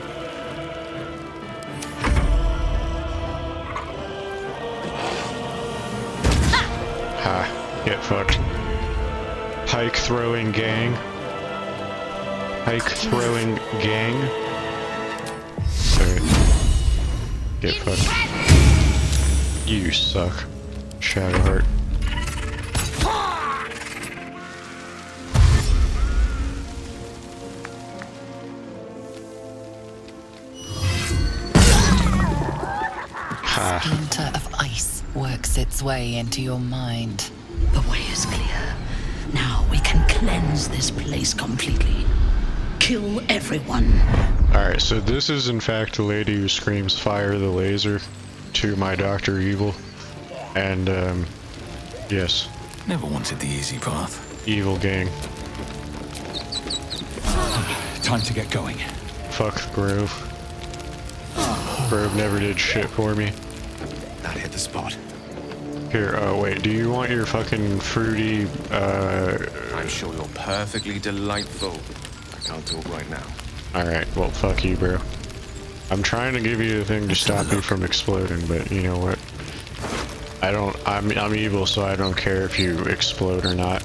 Ha! Get fucked. Pike throwing gang. Pike throwing gang. Alright. Get fucked. You suck. Shadowheart. A splinter of ice works its way into your mind. The way is clear. Now we can cleanse this place completely. Kill everyone. Alright, so this is in fact the lady who screams fire the laser to my Dr. Evil. And, yes. Never wanted the easy path. Evil gang. Time to get going. Fuck Grove. Grove never did shit for me. That hit the spot. Here, oh wait, do you want your fucking fruity, I'm sure you're perfectly delightful. I can't talk right now. Alright, well fuck you, bro. I'm trying to give you the thing to stop you from exploding, but you know what? I'm evil, so I don't care if you explode or not.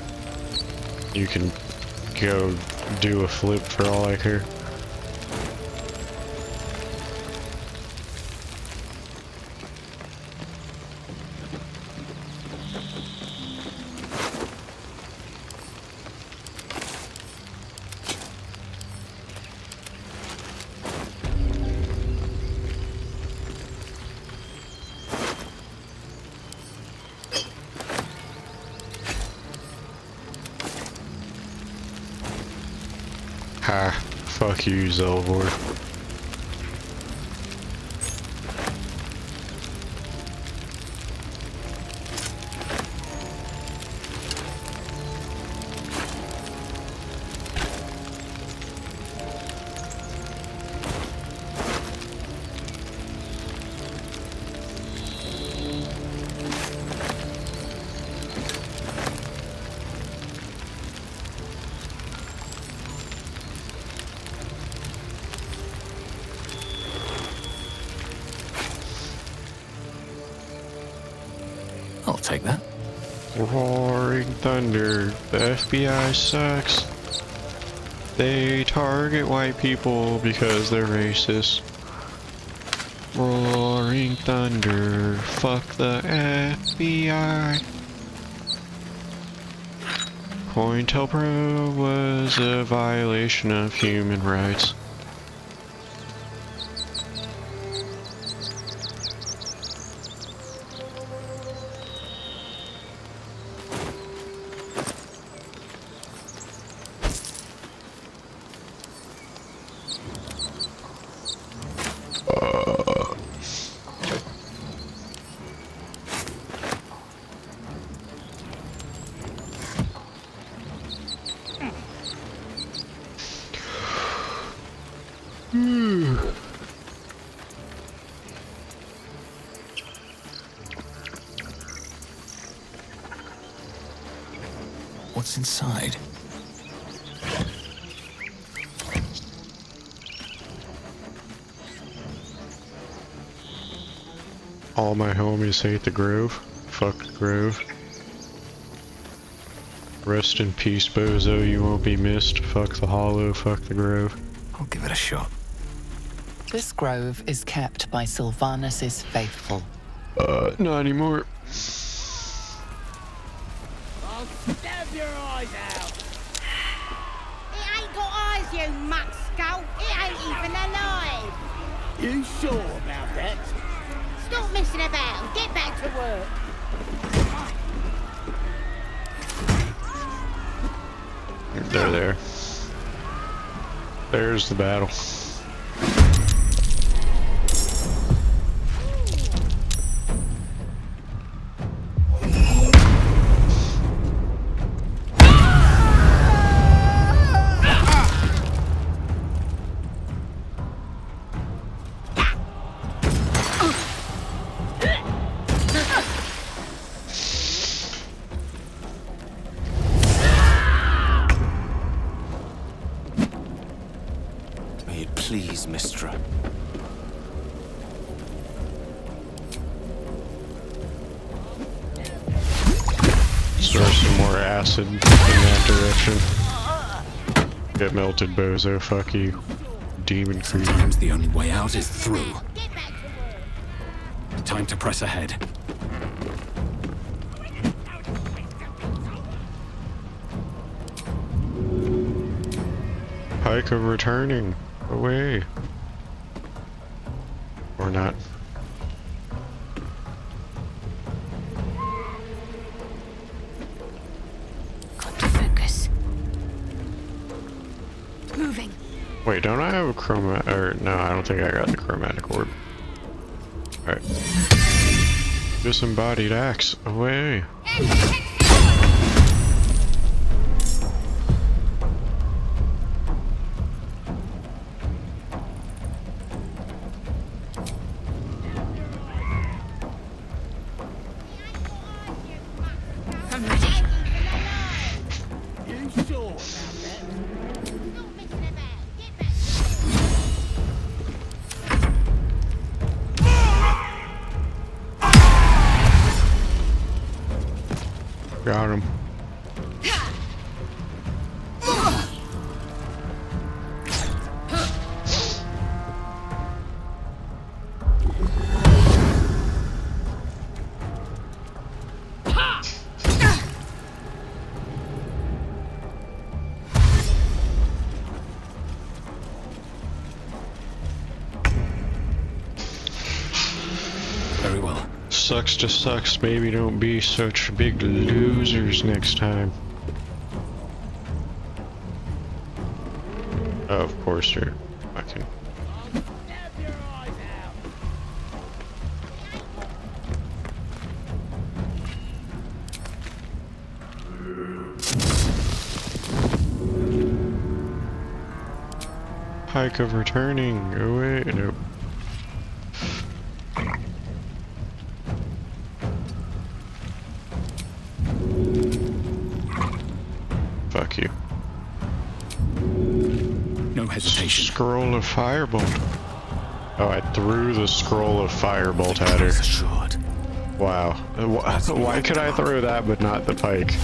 You can go do a flip for all I care. Ha, fuck you, Zelvor. I'll take that. Roaring thunder, the FBI sucks. They target white people because they're racist. Roaring thunder, fuck the FBI. COINTELPRO was a violation of human rights. What's inside? All my homies hate the Grove. Fuck the Grove. Rest in peace, Bozo, you won't be missed. Fuck the Hollow, fuck the Grove. I'll give it a shot. This grove is kept by Sylvanus' faithful. Not anymore. I'll stab your eyes out! It ain't got eyes, you mutt skull! It ain't even alive! You sure about that? Stop messing about and get back to work! They're there. There's the battle. May it please, Mistra. Throw some more acid in that direction. Get melted, Bozo. Fuck you. Demon creature. Sometimes the only way out is through. Time to press ahead. Pika returning. Away. Or not. Got to focus. Moving. Wait, don't I have a chroma? Or no, I don't think I got the chromatic orb. Alright. Disembodied axe. Away. I'm ready. You sure about that? Stop messing about! Get back! Got him. Very well. Sucks to sucks. Maybe don't be such big losers next time. Oh, of course you're fucking. Pike of returning. Oh wait, nope. Fuck you. No hesitation. Scroll of Firebolt. Oh, I threw the scroll of Firebolt at her. Assured. Wow. Why could I throw that but not the pike?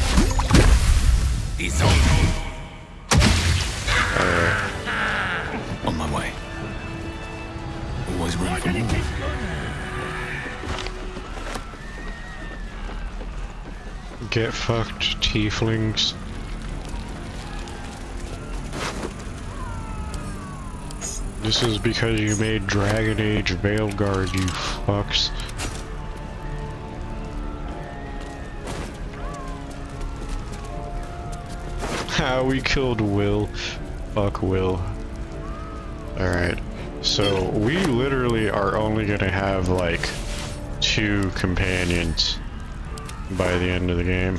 Alright. On my way. Always room for more. Get fucked, tieflings. This is because you made Dragon Age Veilguard, you fucks. Ha, we killed Will. Fuck Will. Alright, so we literally are only gonna have like 2 companions by the end of the game.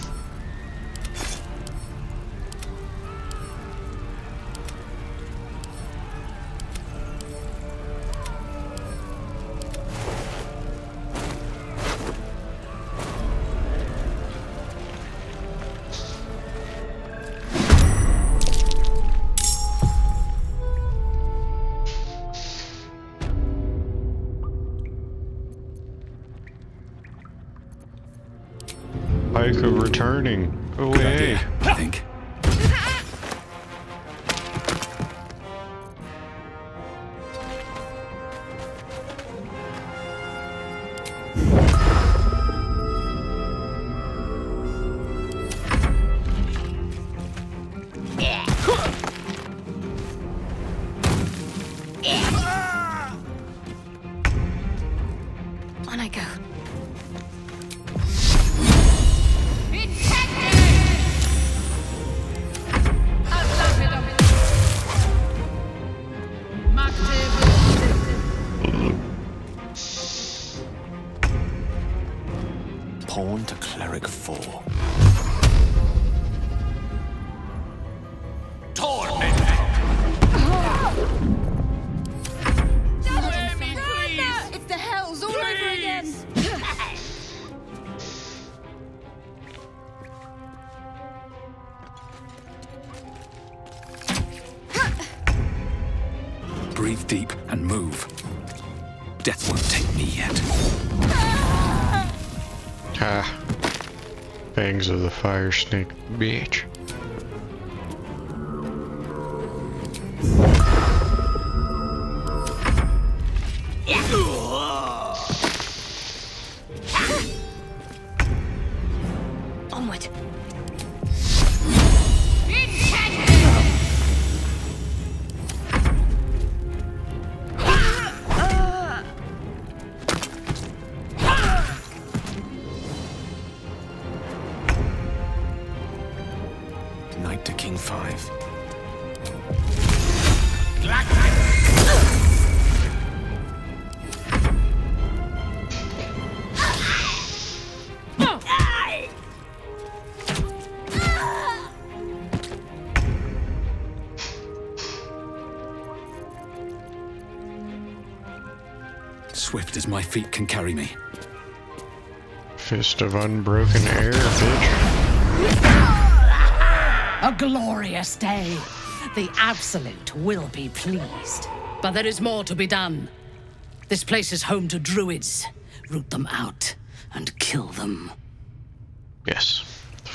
Pike of returning. Oh, Good hey. idea, I think. On I go. Pawn to cleric 4. It's the hells all over again! Breathe deep and move. Death won't take me yet. Ah. Fangs of the fire snake, bitch. Onward. Knight to King 5. Swift as my feet can carry me. Fist of unbroken air, bitch. A glorious day. The Absolute will be pleased. But there is more to be done. This place is home to druids. Root them out and kill them. Yes.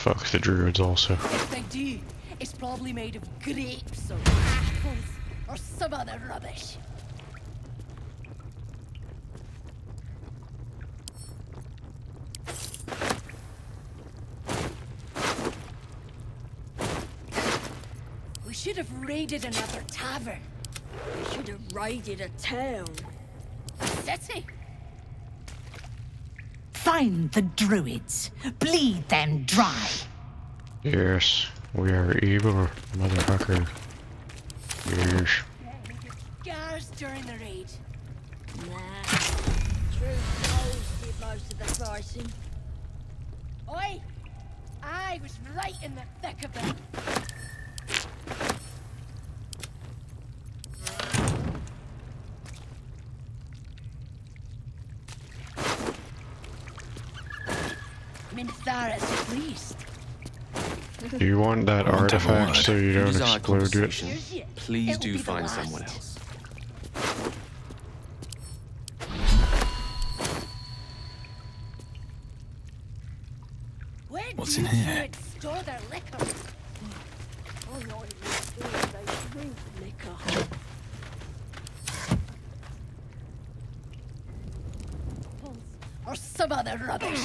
Fuck the druids also. If they do, it's probably made of grapes or apples or some other rubbish. We should have raided another tavern. We should have raided a town. A city. Find the druids. Bleed them dry. Yes, we are evil, motherfucker. Yes. Scars during the raid. Nah. True souls did most of the slicing. Oi! I was right in the thick of it. Minthara's pleased. Do you want that won't have a artifact word. so you don't Desire explode it? conversation? Please It'll do be the find last. someone else. Where What's do in here? druids store their liquor? I'm not even sure they drink liquor. Or some other rubbish.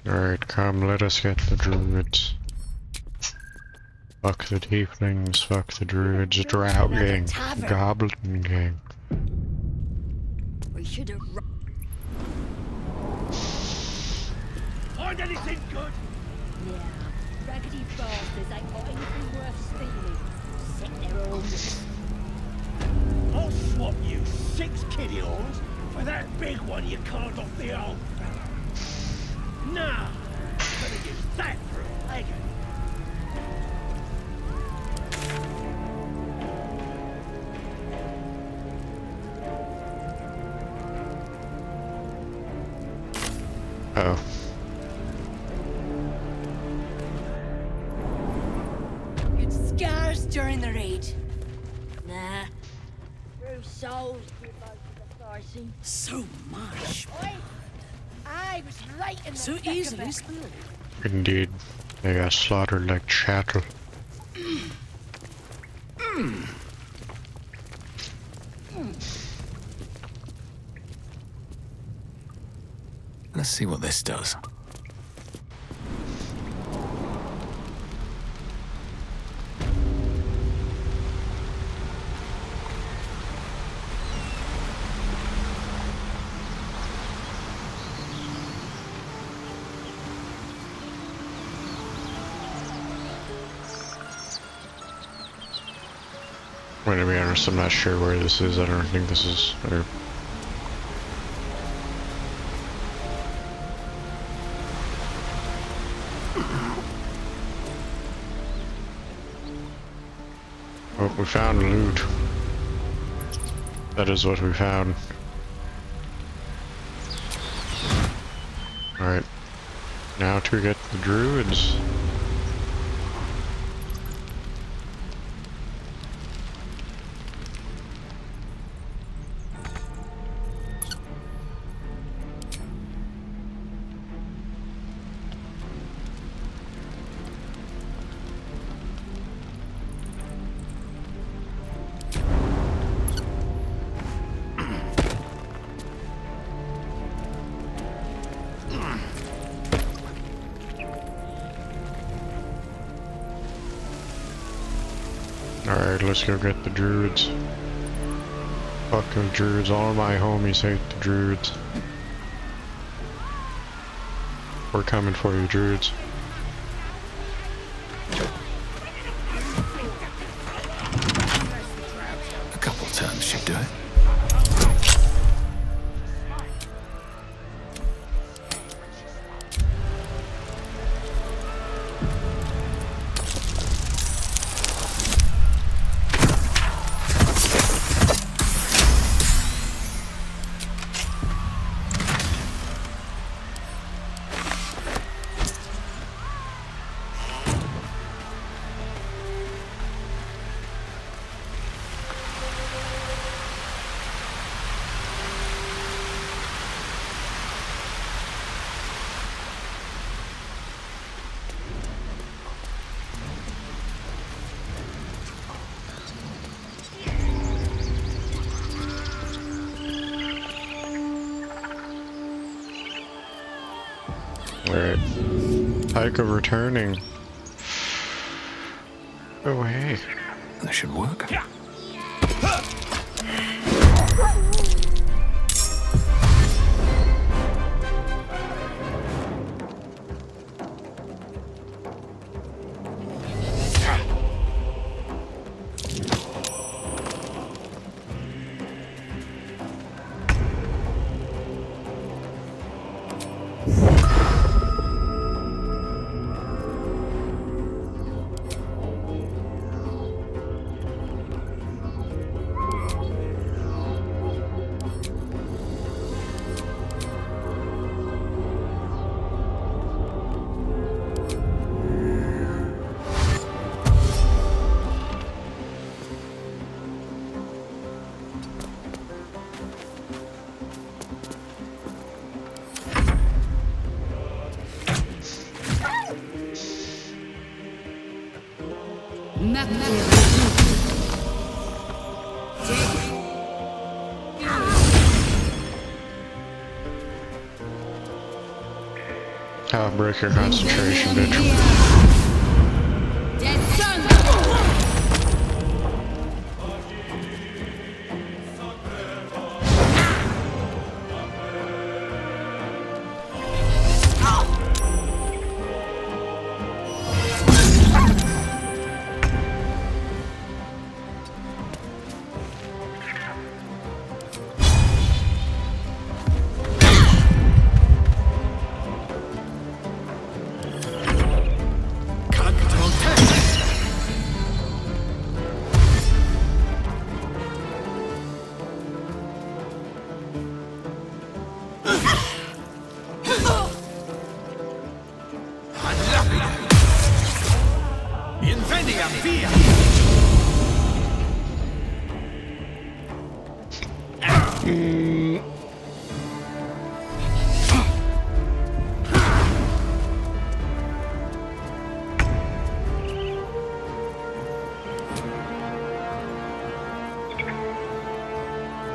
Alright, come, let us get the druids. Fuck the tieflings, fuck the druids, drow gang, goblin gang. We should have. Find anything good? Yeah. Raggedy bastards ain't got anything worth stealing. Set their own. I'll swap you 6 kiddie horns for that big one you carved off the old fella. Nah, I'm gonna use that for a wagon. Oh. Good scars during the raid. Nah. True souls did most of the slicing. So much. Oi! I was right in the So thick easily of it. spilled. Indeed. They got slaughtered like chattel. Let's see what this does. Well, to be honest, I'm not sure where this is. I don't think this is... Or... Oh, we found loot. That is what we found. Alright. Now to get the druids. Alright, let's go get the druids. Fuck the druids, all my homies hate the druids. We're coming for you, druids. A couple turns should do it. Alright. Pike of returning. Oh, hey. That should work. I'll break your concentration, bitch.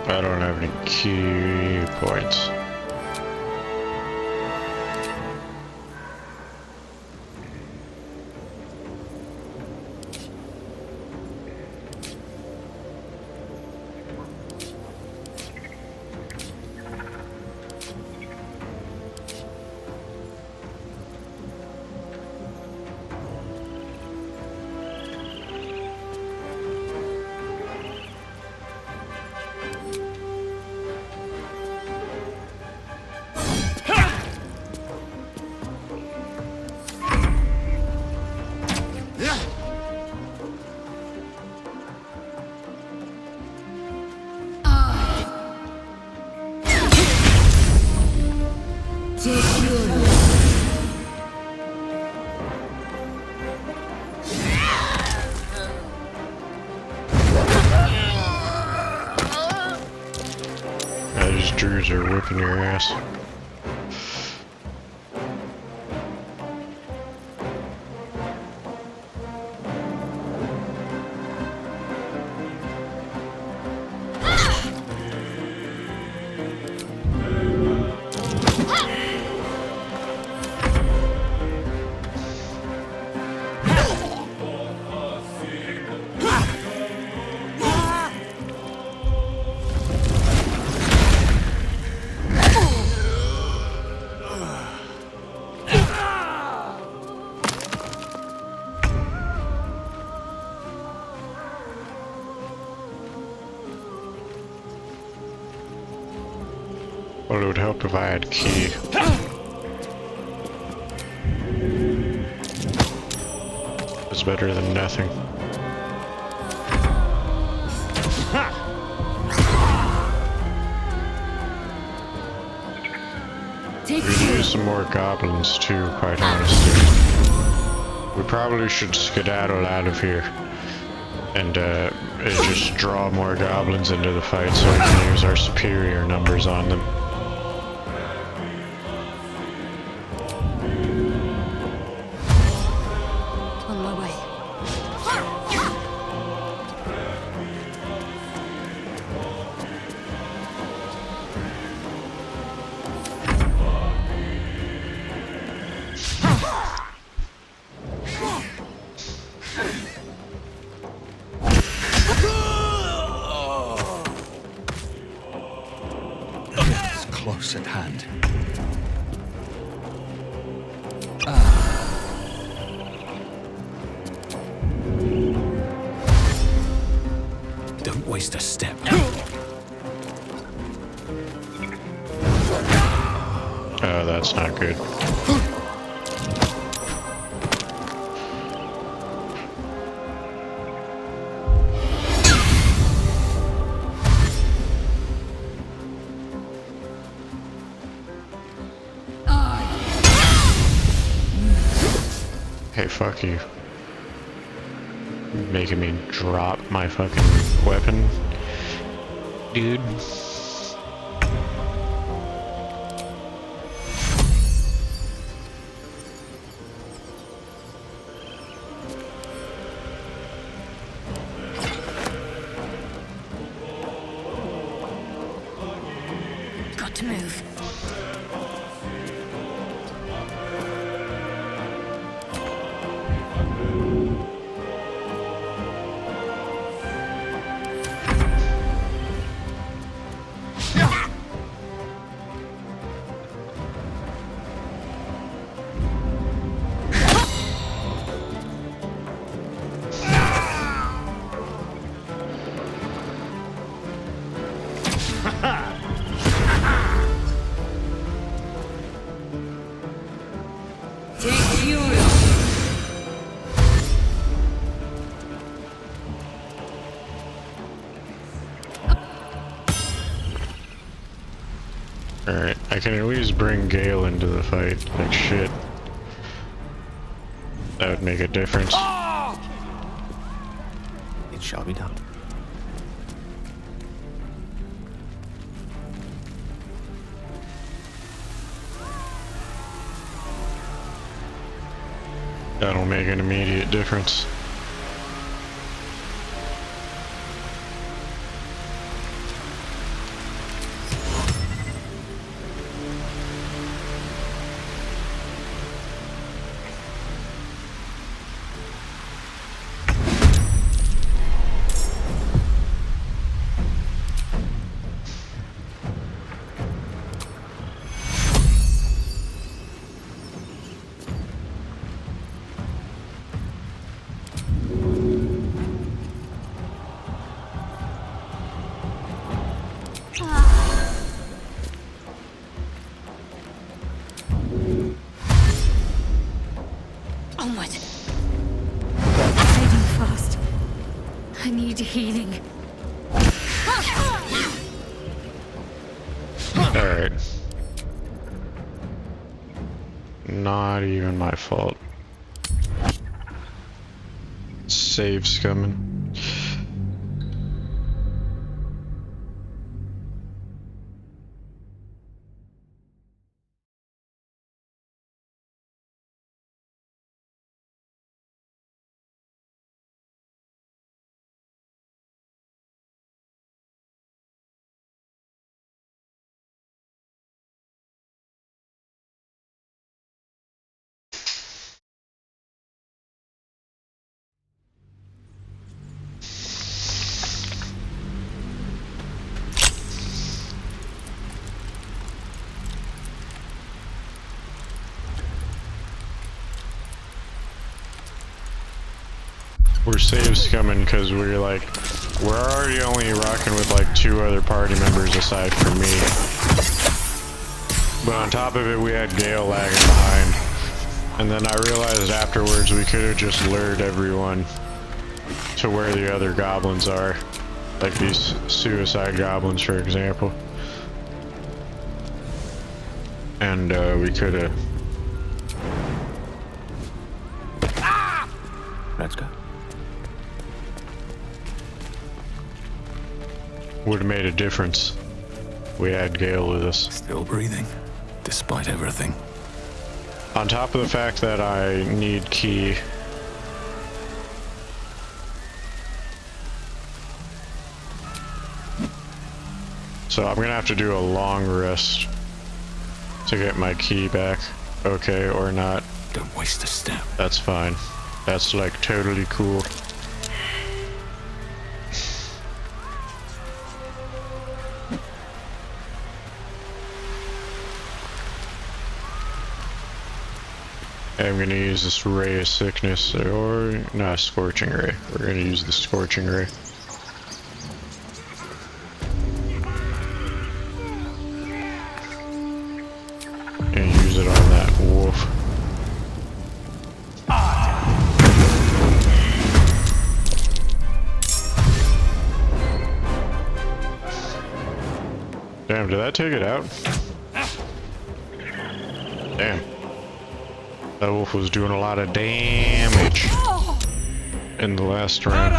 I don't have any key points. These Druids are whipping your ass. Well, it would help if I had key. It's better than nothing. We could use some more goblins too, quite honestly. We probably should skedaddle out of here and just draw more goblins into the fight so we can use our superior numbers on them. On my way. right hand. Don't waste a step. Oh, that's not good. Hey, fuck you. Making me drop my fucking weapon, dude. Got to move. Alright, I can at least bring Gale into the fight, like shit. That would make a difference. It shall be done. That'll make an immediate difference. Onward. Fading fast. I need healing. Alright. Not even my fault. Save's coming. We're saves coming because we're already only rocking with like 2 other party members aside from me. But on top of it, we had Gale lagging behind. And then I realized afterwards we could have just lured everyone to where the other goblins are. Like these suicide goblins, for example. And we could have... Let's go. Would have made a difference. We had Gale with us. Still breathing, despite everything. On top of the fact that I need key. So I'm gonna have to do a long rest to get my key back. Okay, or not. Don't waste a step. That's fine. That's like totally cool. I'm gonna use this ray of sickness, or not scorching ray. We're gonna use the scorching ray. And use it on that wolf. Damn, did that take it out? Damn. That wolf was doing a lot of damage in the last round.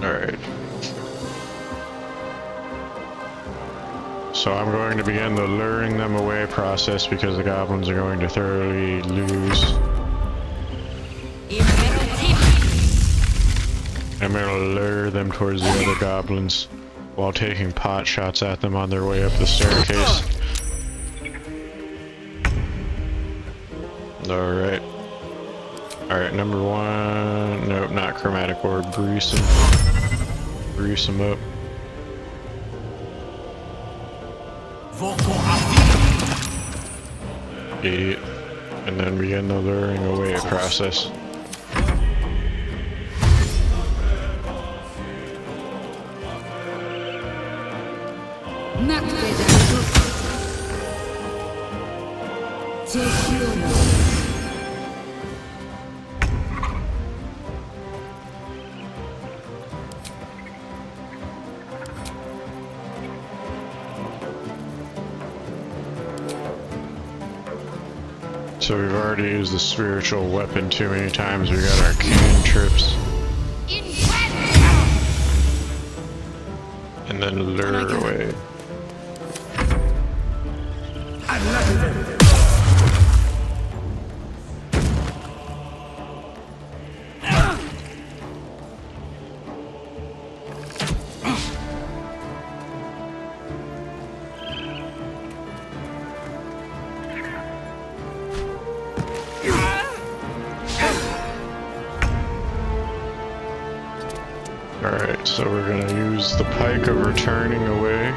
Alright. So I'm going to begin the luring them away process because the goblins are going to thoroughly lose. I'm going to lure them towards the other goblins while taking pot shots at them on their way up the staircase. Alright. Alright, number one. Nope, not chromatic orb. Grease them. Grease them up. Idiot. And then begin the luring away process. So we've already used the spiritual weapon too many times. We got our cantrips. And then lure away. Alright, so we're gonna use the pike of returning away.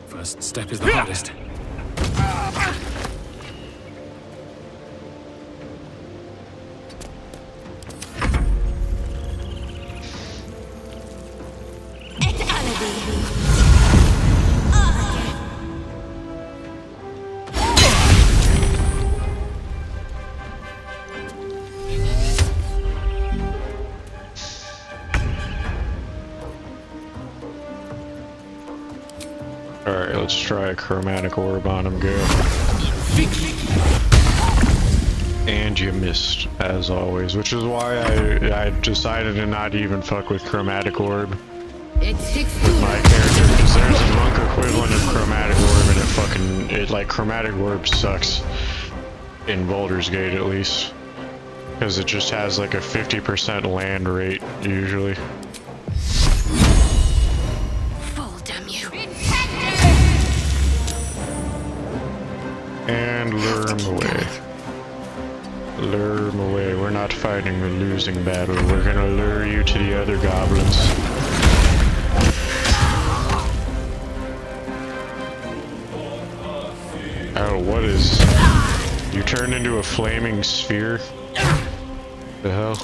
First step is the hardest. Alright, let's try a chromatic orb on him, go. And you missed, as always, which is why I decided to not even fuck with chromatic orb with my character, because there's a monk equivalent of chromatic orb, and it chromatic orb sucks in Baldur's Gate at least, because it just has like a 50% land rate usually. And lure him away. Lure him away. We're not fighting a losing battle. We're gonna lure you to the other goblins. Oh, what is... You turned into a flaming sphere? The hell?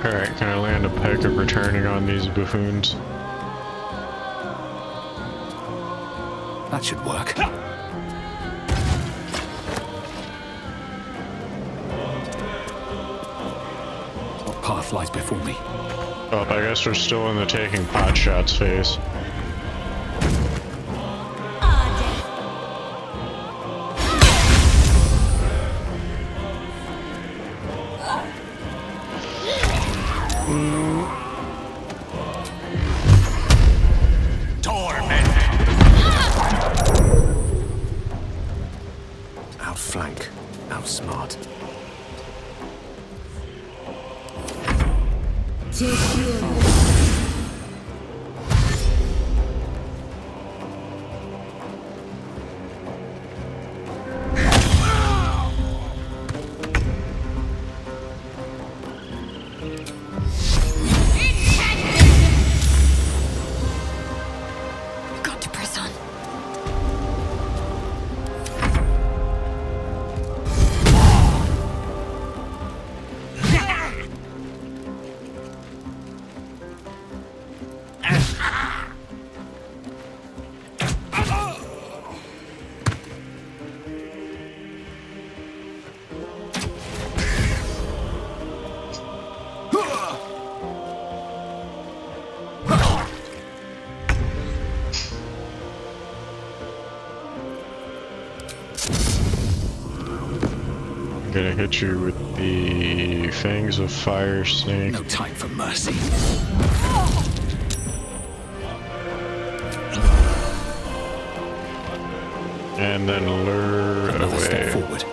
Alright, can I land a pike of returning on these buffoons? That should work. What path lies before me? Oh, I guess we're still in the taking pot shots phase. Got to press on. I'm gonna hit you with the Fangs of Fire Snake. No time for mercy. And then lure Another step away. forward.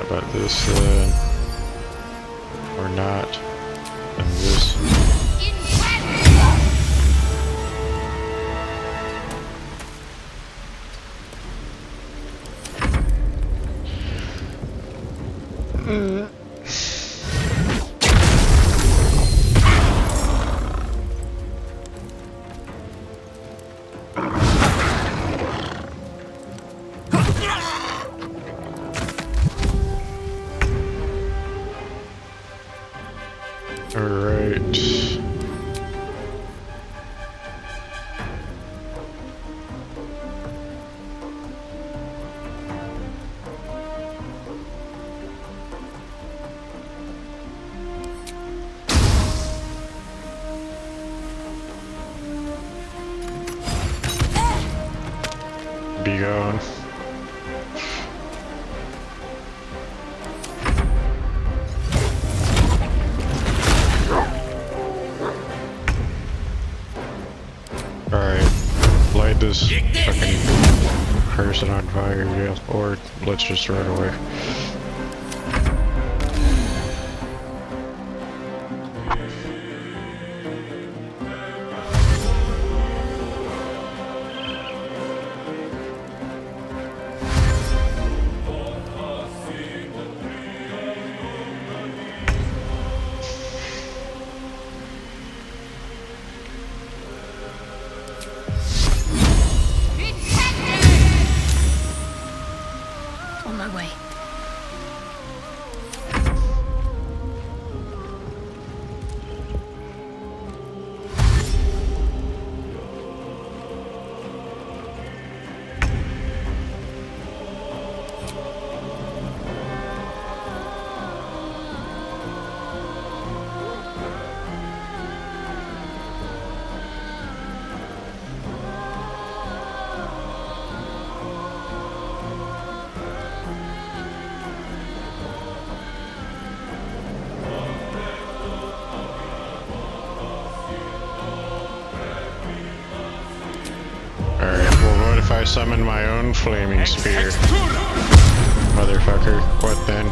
About this then, or not, and this. Alright. Be gone. Alright, light this fucking person on fire, yeah, or let's just run away. On my way. Alright, well what if I summon my own flaming spear? Motherfucker, what then?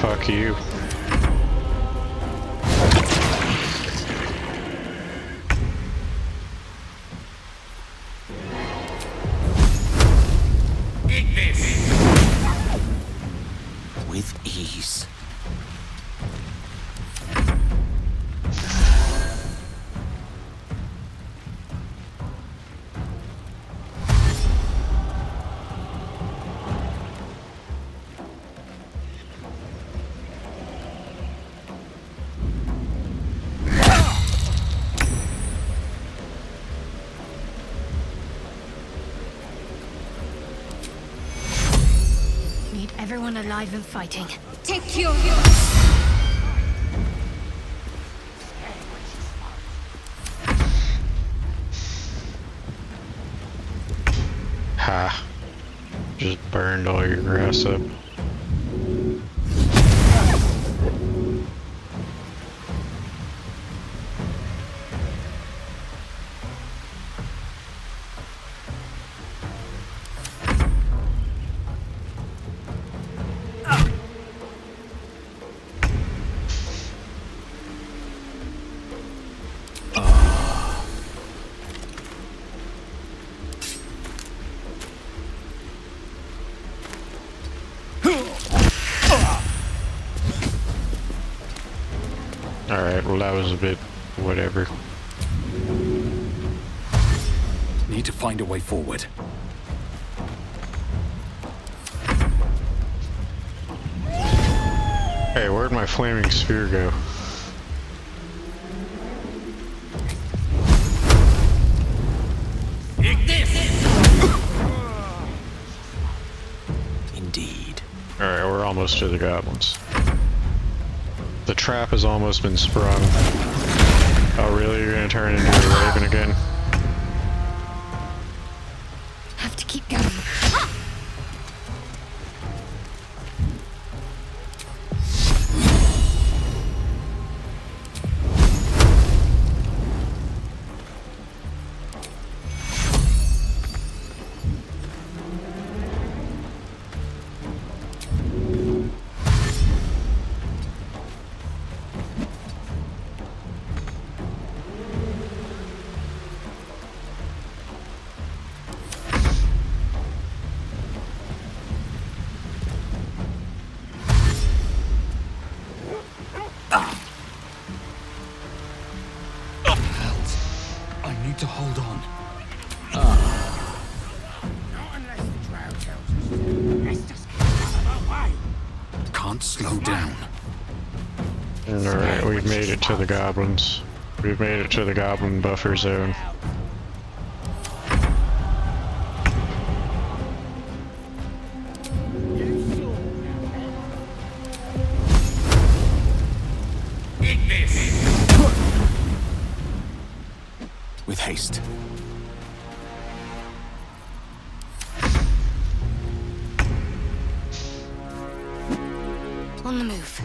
Fuck you. With ease. anyone alive and fighting. Take your... Ha. Just burned all your grass up. Alright, well that was a bit whatever. Need to find a way forward. Hey, where'd my flaming sphere go? Indeed. Alright, we're almost to the goblins. The trap has almost been sprung. Oh really? You're gonna turn into a raven again? Have to keep going. I need to hold on. Not unless the drow tells us to. Let's just get out of our way. Can't slow down. Alright, we've made it to the goblins. We've made it to the goblin buffer zone. With haste. On the move.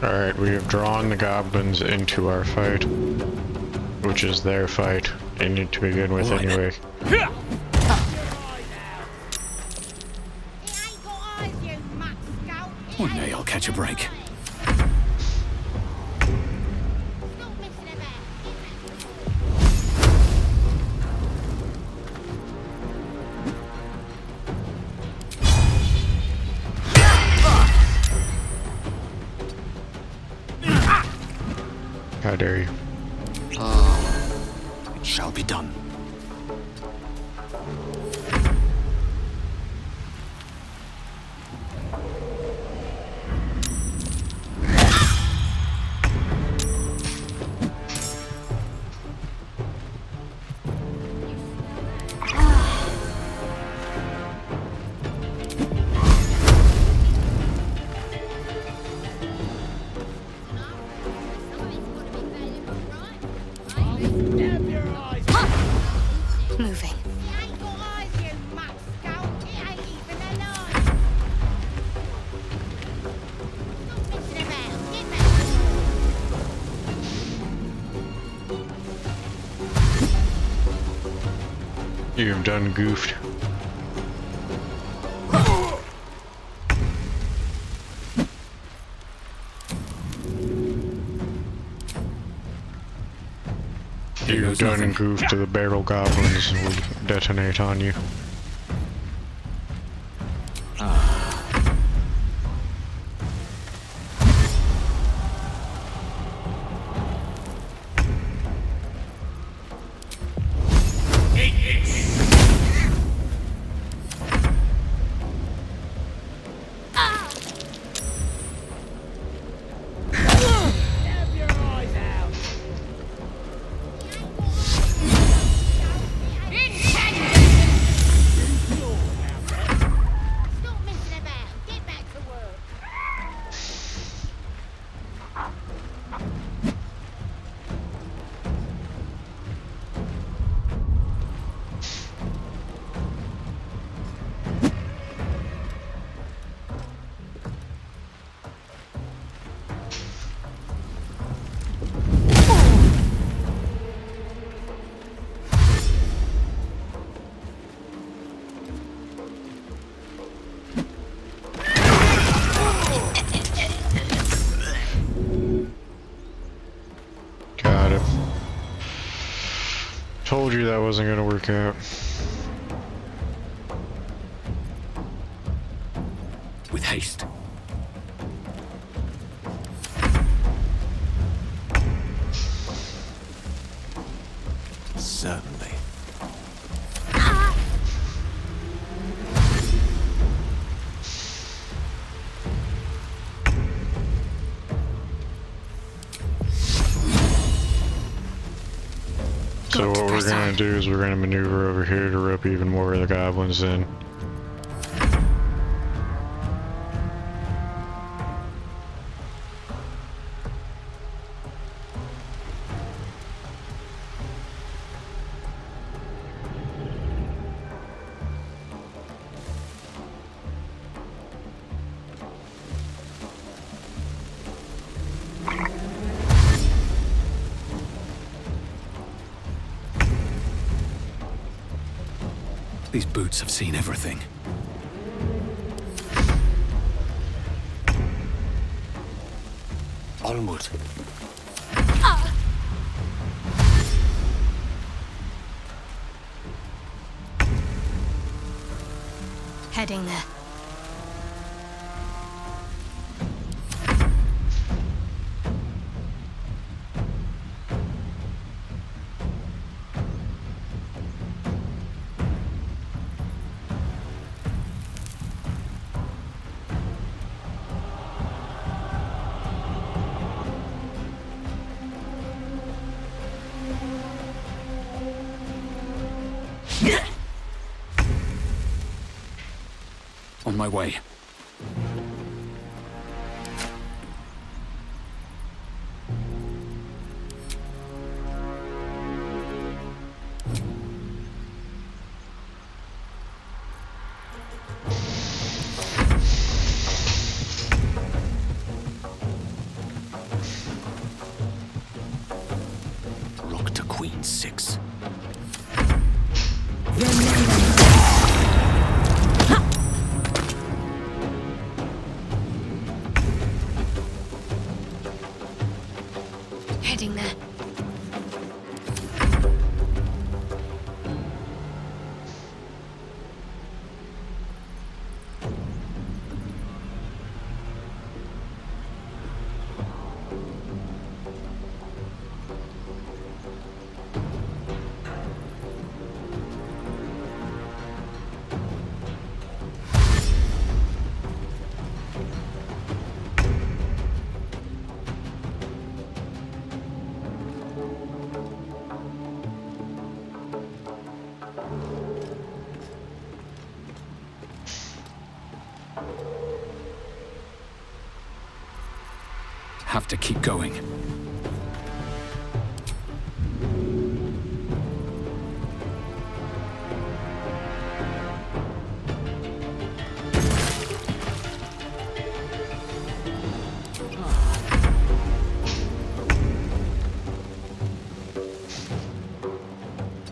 Alright, we have drawn the goblins into our fight, which is their fight, and to begin with anyway. One day I'll catch a break. How dare you? It shall be done. Moving. You've done goofed. You've done goofed to the barrel goblins will detonate on you. you that wasn't gonna work out. With haste. Certainly. So what we're gonna do is we're gonna maneuver over here to rope even more of the goblins in. These boots have seen everything. Onward. Heading there. On my way. Rock to Queen 6. Heading there. Have to keep going.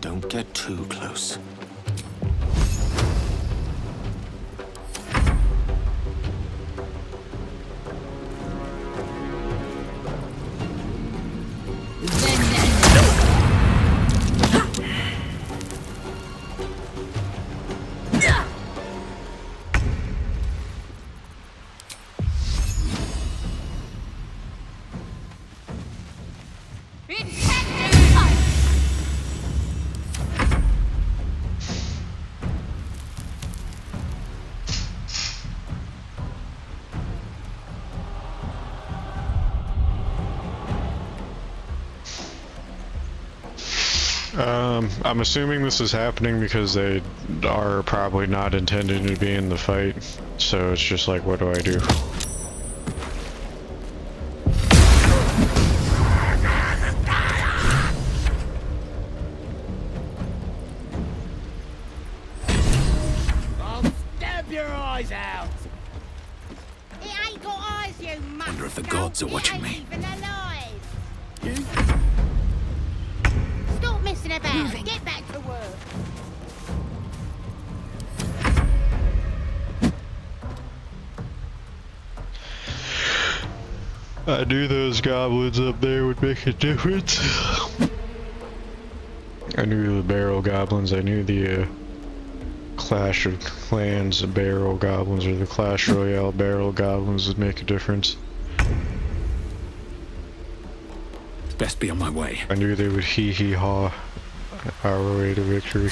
Don't get too close. I'm assuming this is happening because they are probably not intending to be in the fight, so it's just like, what do I do? I'll stab your eyes out! It ain't got eyes, you mutt. Wonder if the gods are watching me. Even alive. Stop messing about. Moving. Get back to work. I knew those goblins up there would make a difference. I knew the barrel goblins. I knew the Clash of Clans barrel goblins or the Clash Royale barrel goblins would make a difference. Best be on my way. I knew they would hee-hee-haw our way to victory.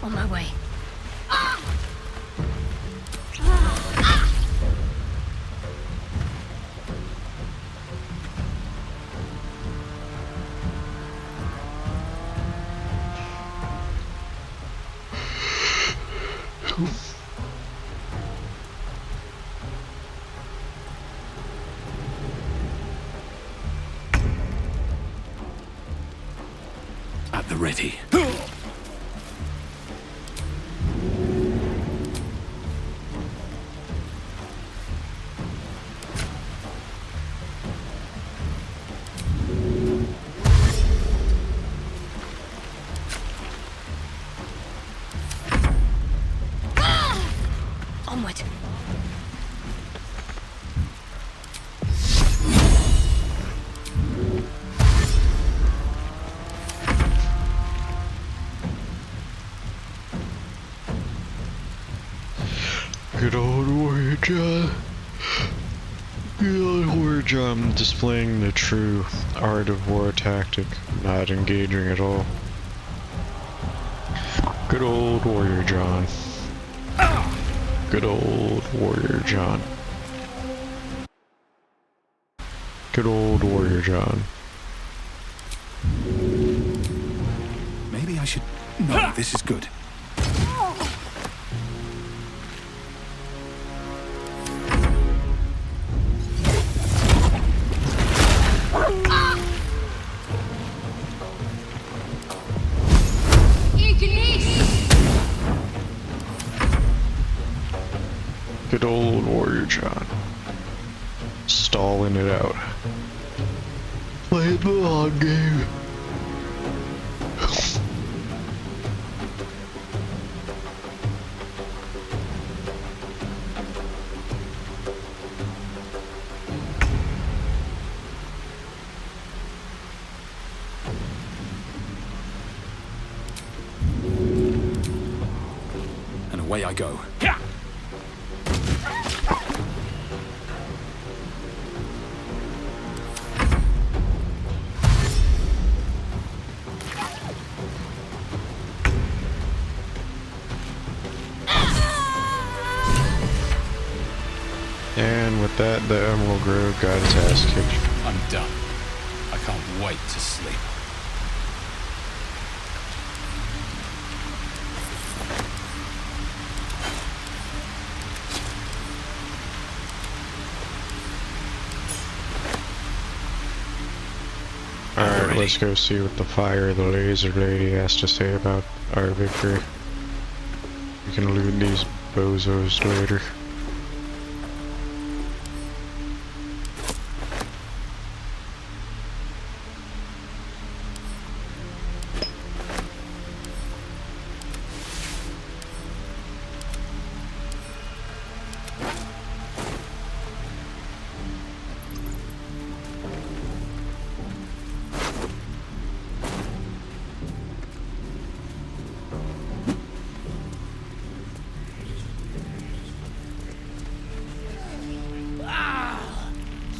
On my way. At the ready. Onward. Good old Warrior John. Good old Warrior John displaying the true art of war tactic, not engaging at all. Good old Warrior John. Good old Warrior John. Good old Warrior John. Maybe I should... No, this is good. Good old Warrior John. Stalling it out. Play the long game. And away I go. And with that, the Emerald Grove got its ass kicked. I'm done. I can't wait to sleep. Alright, let's go see what the fire the laser lady has to say about our victory. We can loot these bozos later.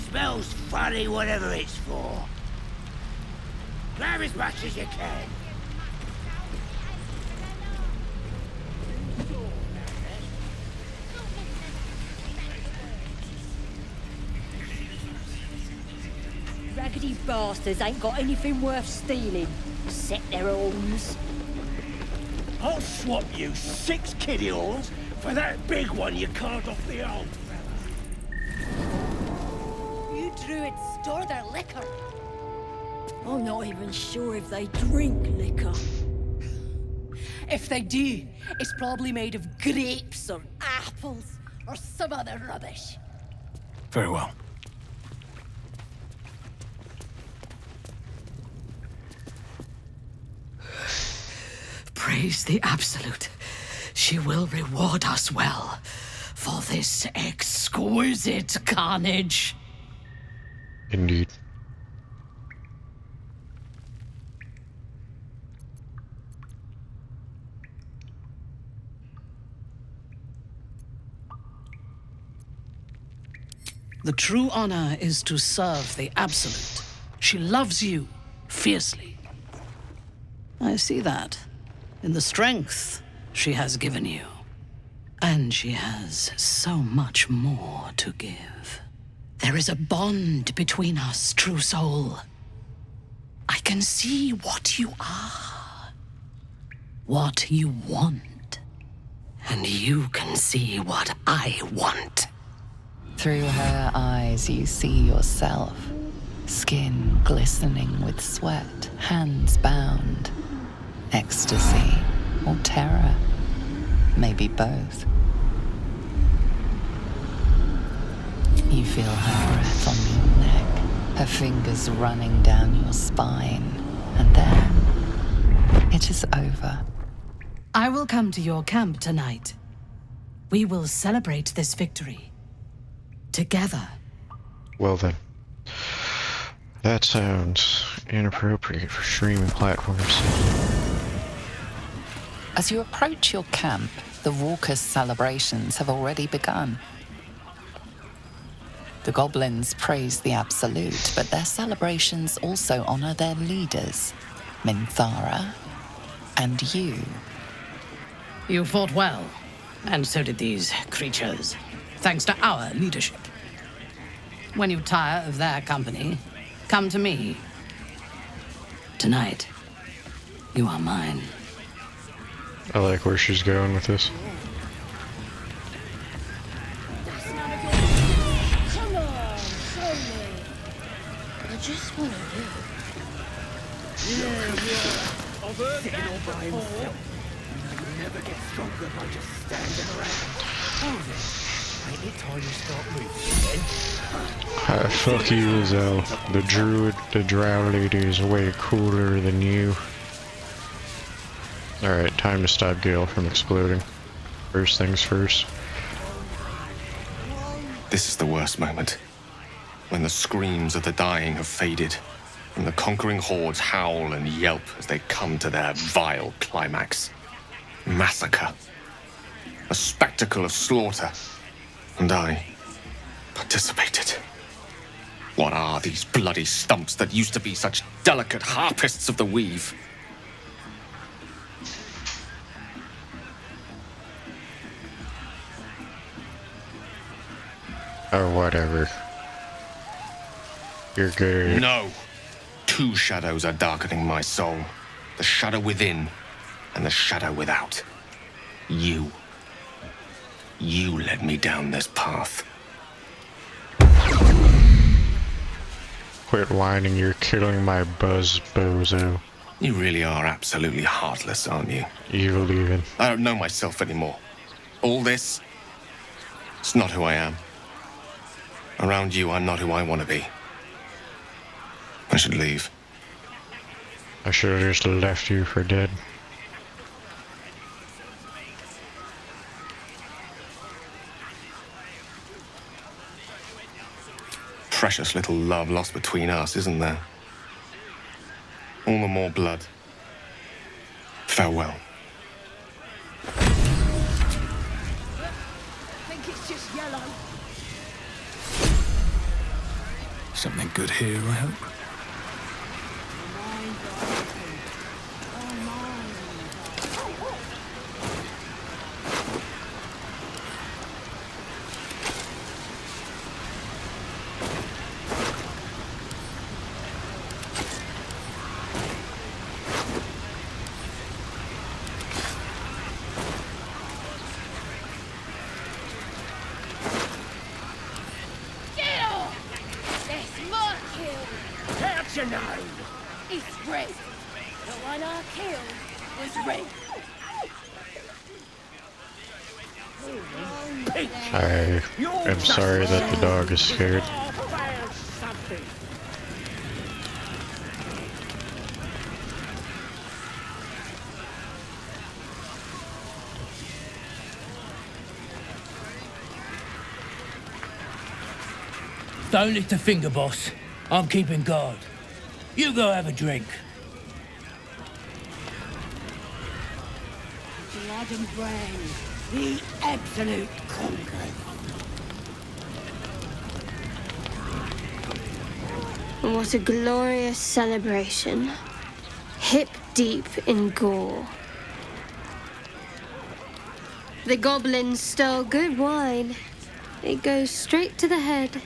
Smells funny, whatever it's for. Grab as much as you can. Raggedy bastards ain't got anything worth stealing. Set their arms. I'll swap you 6 kiddie horns for that big one you carved off the old fella. You druids store their liquor. I'm not even sure if they drink liquor. If they do, it's probably made of grapes or apples or some other rubbish. Very well. Praise the Absolute. She will reward us well for this exquisite carnage. Indeed. The true honor is to serve the Absolute. She loves you fiercely. I see that in the strength she has given you. And she has so much more to give. There is a bond between us, true soul. I can see what you are, what you want, and you can see what I want. Through her eyes, you see yourself. Skin glistening with sweat, hands bound. Ecstasy or terror. Maybe both. You feel her breath on your neck, her fingers running down your spine, and then it is over. I will come to your camp tonight. We will celebrate this victory. Together. Well then. That sounds inappropriate for streaming platforms. As you approach your camp, the raucous celebrations have already begun. The goblins praise the Absolute, but their celebrations also honor their leaders, Minthara and you. You fought well, and so did these creatures, thanks to our leadership. When you tire of their company, come to me. Tonight, you are mine. I like where she's going with this. Come on, show me. I just want to live. Yeah. I've heard that before. You never get stronger by just standing around. Oh, then. Ain't it time you start moving again? Fuck you, Zell. The druid, the drow lady is way cooler than you. Alright, time to stop Gale from exploding. First things first. This is the worst moment. When the screams of the dying have faded, and the conquering hordes howl and yelp as they come to their vile climax. Massacre. A spectacle of slaughter. And I participated. What are these bloody stumps that used to be such delicate harpists of the weave? Or whatever. You're good. No. Two shadows are darkening my soul. The shadow within and the shadow without. You. You led me down this path. Quit whining, you're killing my buzz, bozo. You really are absolutely heartless, aren't you? Evil even. I don't know myself anymore. All this, it's not who I am. Around you, I'm not who I want to be. I should leave. I should have just left you for dead. Precious little love lost between us, isn't there? All the more blood. Farewell. I think it's just yellow. Something good here, I hope. Get off! That's my kill. How'd you know? It's red. The one I killed was red. I am sorry that the dog is scared. Don't lift a finger, boss. I'm keeping guard. You go have a drink. Blood and brain, the absolute conqueror. What a glorious celebration. Hip deep in gore. The goblins stole good wine. It goes straight to the head.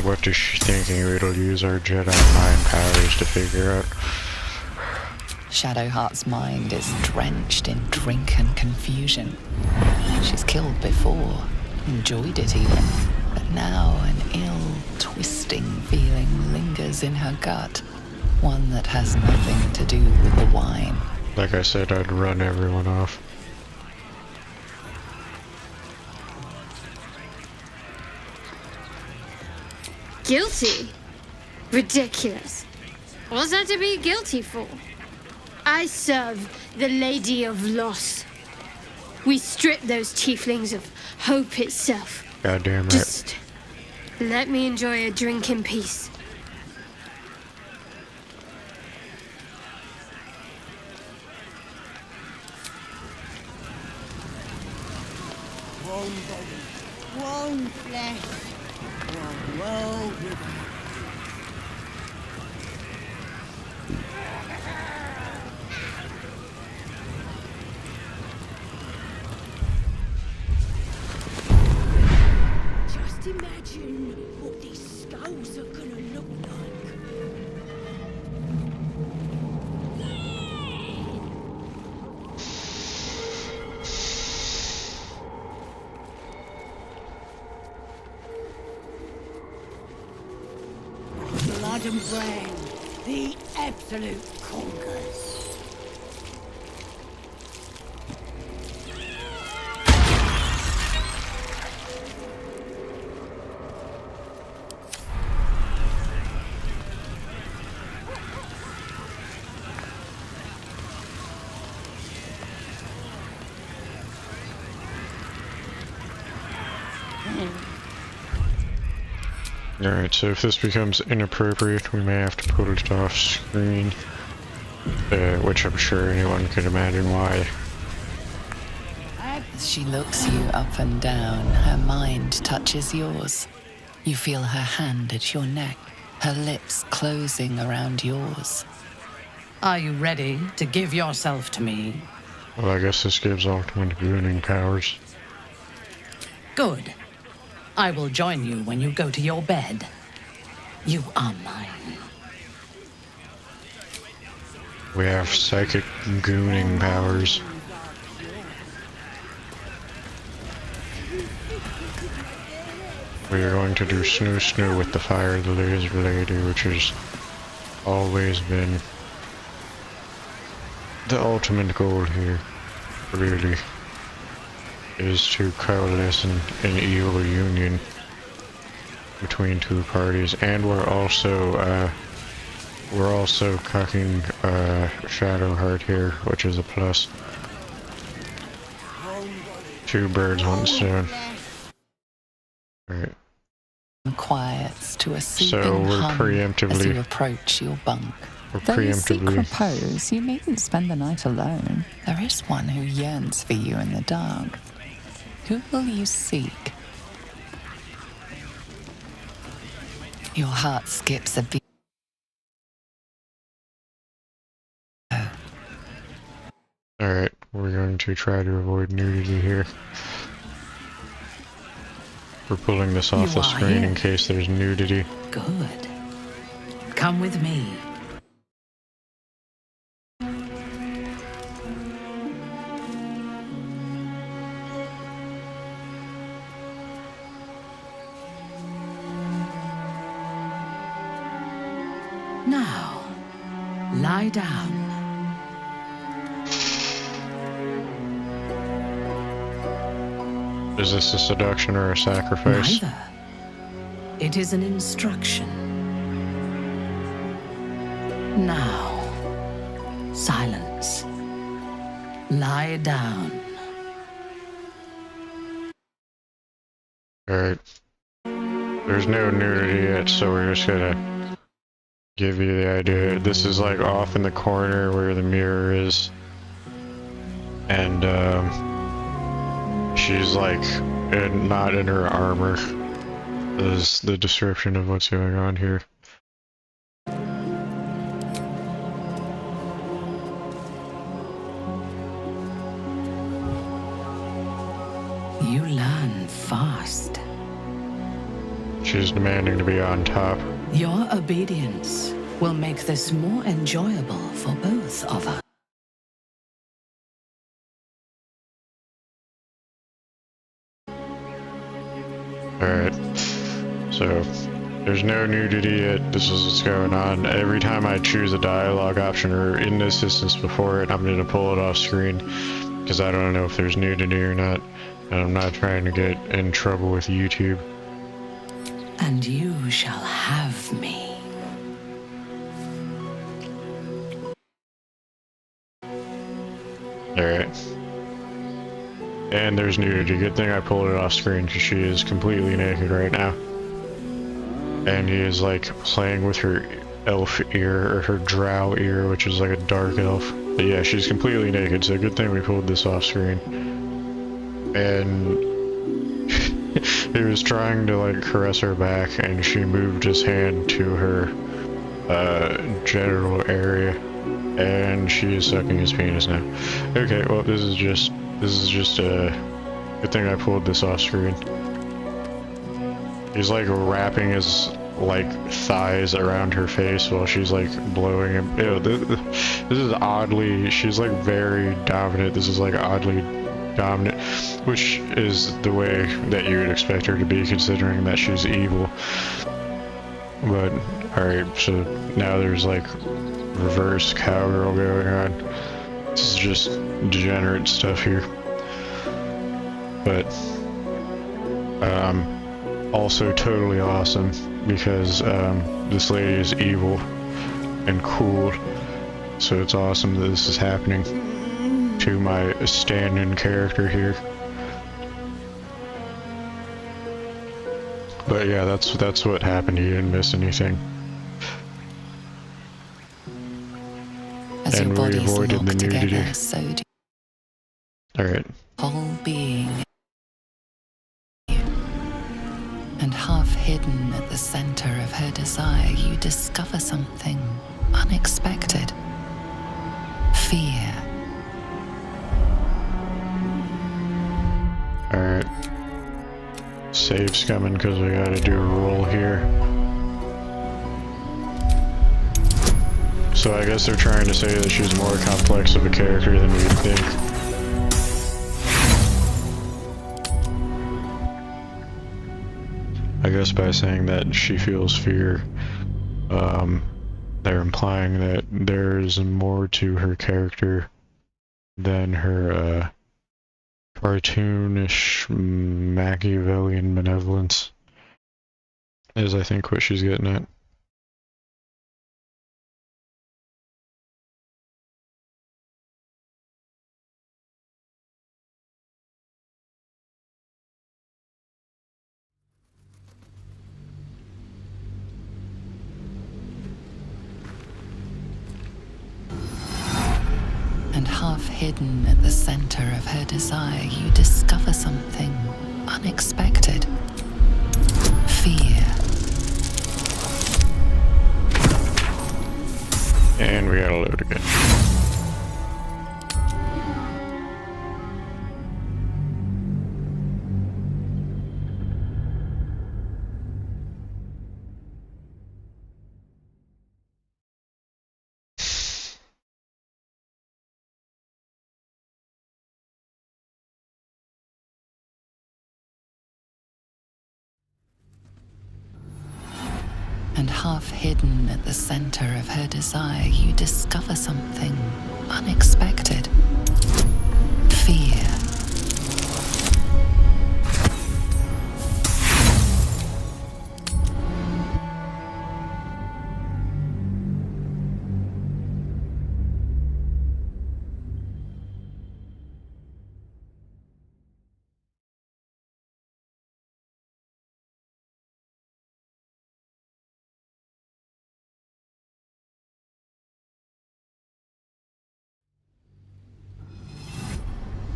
What is she thinking? It'll use our Jedi mind powers to figure out. Shadowheart's mind is drenched in drink and confusion. She's killed before, enjoyed it even, but now an ill, twisting feeling lingers in her gut, one that has nothing to do with the wine. Like I said, I'd run everyone off. Guilty? Ridiculous. What's that to be guilty for? I serve the Lady of Loss. We strip those tieflings of hope itself. Goddamn right. Just let me enjoy a drink in peace. One body, one flesh, one world within. Just imagine what these skulls are gonna look like. Blood and brain, the absolute conquers. Alright, so if this becomes inappropriate, we may have to put it off screen. Which I'm sure anyone can imagine why. As she looks you up and down, her mind touches yours. You feel her hand at your neck, her lips closing around yours. Are you ready to give yourself to me? Well, I guess this gives ultimate gooning powers. Good. I will join you when you go to your bed. You are mine. We have psychic gooning powers. We are going to do snoo snoo with the fire of the laser lady, which has always been the ultimate goal here, really, is to coalesce an evil union between two parties, and we're also cocking Shadowheart here, which is a plus. Two birds, one stone. Alright. Quiets to a soothing So we're hum preemptively- as you approach your bunk. We're Though you seek preemptively- repose, you needn't spend the night alone. There is one who yearns for you in the dark. Who will you seek? Your heart skips a beat. Alright, we're going to try to avoid nudity here. We're pulling this off You the are screen here. in case there's nudity. Good. Come with me. Now, lie down. Is this a seduction or a sacrifice? Neither. It is an instruction. Now, silence. Lie down. Alright. There's no nudity yet, so we're just gonna give you the idea. This is like off in the corner where the mirror is. And, she's like not in her armor. Is the description of what's going on here. You learn fast. She's demanding to be on top. Your obedience will make this more enjoyable for both of us. Alright, so there's no nudity yet. This is what's going on. Every time I choose a dialogue option or in assistance before it, I'm going to pull it off screen because I don't know if there's nudity or not. And I'm not trying to get in trouble with YouTube. And you shall have me. Alright. And there's nudity. Good thing I pulled it off screen because she is completely naked right now. And he is like playing with her elf ear, or her drow ear, which is like a dark elf. But yeah, she's completely naked, so good thing we pulled this off screen. And he was trying to like caress her back, and she moved his hand to her genital area, and she is sucking his penis now. Okay, well this is just a good thing I pulled this off screen. He's like wrapping his like thighs around her face while she's like blowing him. Ew, this is oddly, she's like very dominant. This is like oddly dominant, which is the way that you would expect her to be considering that she's evil. But alright, so now there's like reverse cowgirl going on. This is just degenerate stuff here. But also totally awesome because this lady is evil and cool, so it's awesome that this is happening to my stand-in character here. But yeah, that's what happened. You didn't miss anything. As and your we bodies avoided lock the nudity. together, so do Alright. whole being. And half hidden at the center of her desire, you discover something unexpected. Fear. Alright. Save's coming because we gotta do a roll here. So I guess they're trying to say that she's more complex of a character than we'd think. I guess by saying that she feels fear, they're implying that there's more to her character than her cartoonish Machiavellian benevolence, is I think what she's getting at. And half hidden at the center of her desire, you discover something unexpected. Fear. And we gotta load again. And half hidden at the center of her desire, you discover something unexpected. Fear.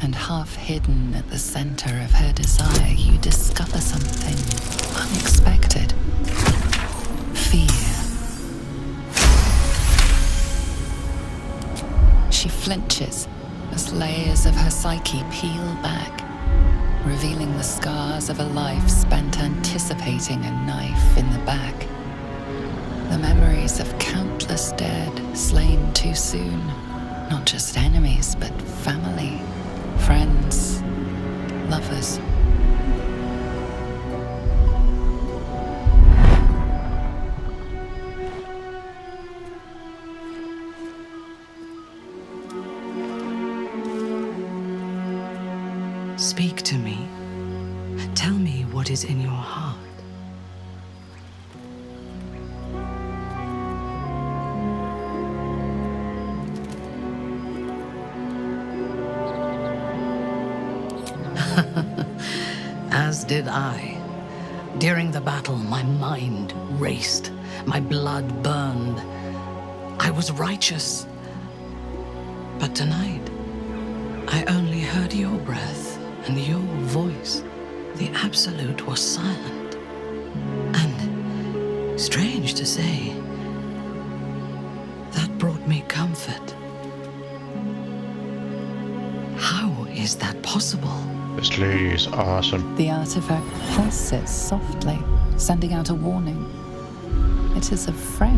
And half hidden at the center of her desire, you discover something unexpected. Fear. She flinches as layers of her psyche peel back, revealing the scars of a life spent anticipating a knife in the back. The memories of countless dead slain too soon. Not just enemies, but family. Friends, lovers. Speak to me. Tell me what is in your heart. As did I. During the battle, my mind raced, my blood burned. I was righteous. But tonight, I only heard your breath and your voice. The Absolute was silent. And, strange to say, that brought me comfort. How is that possible? This lady is awesome. The artifact pulses softly, sending out a warning. It is afraid.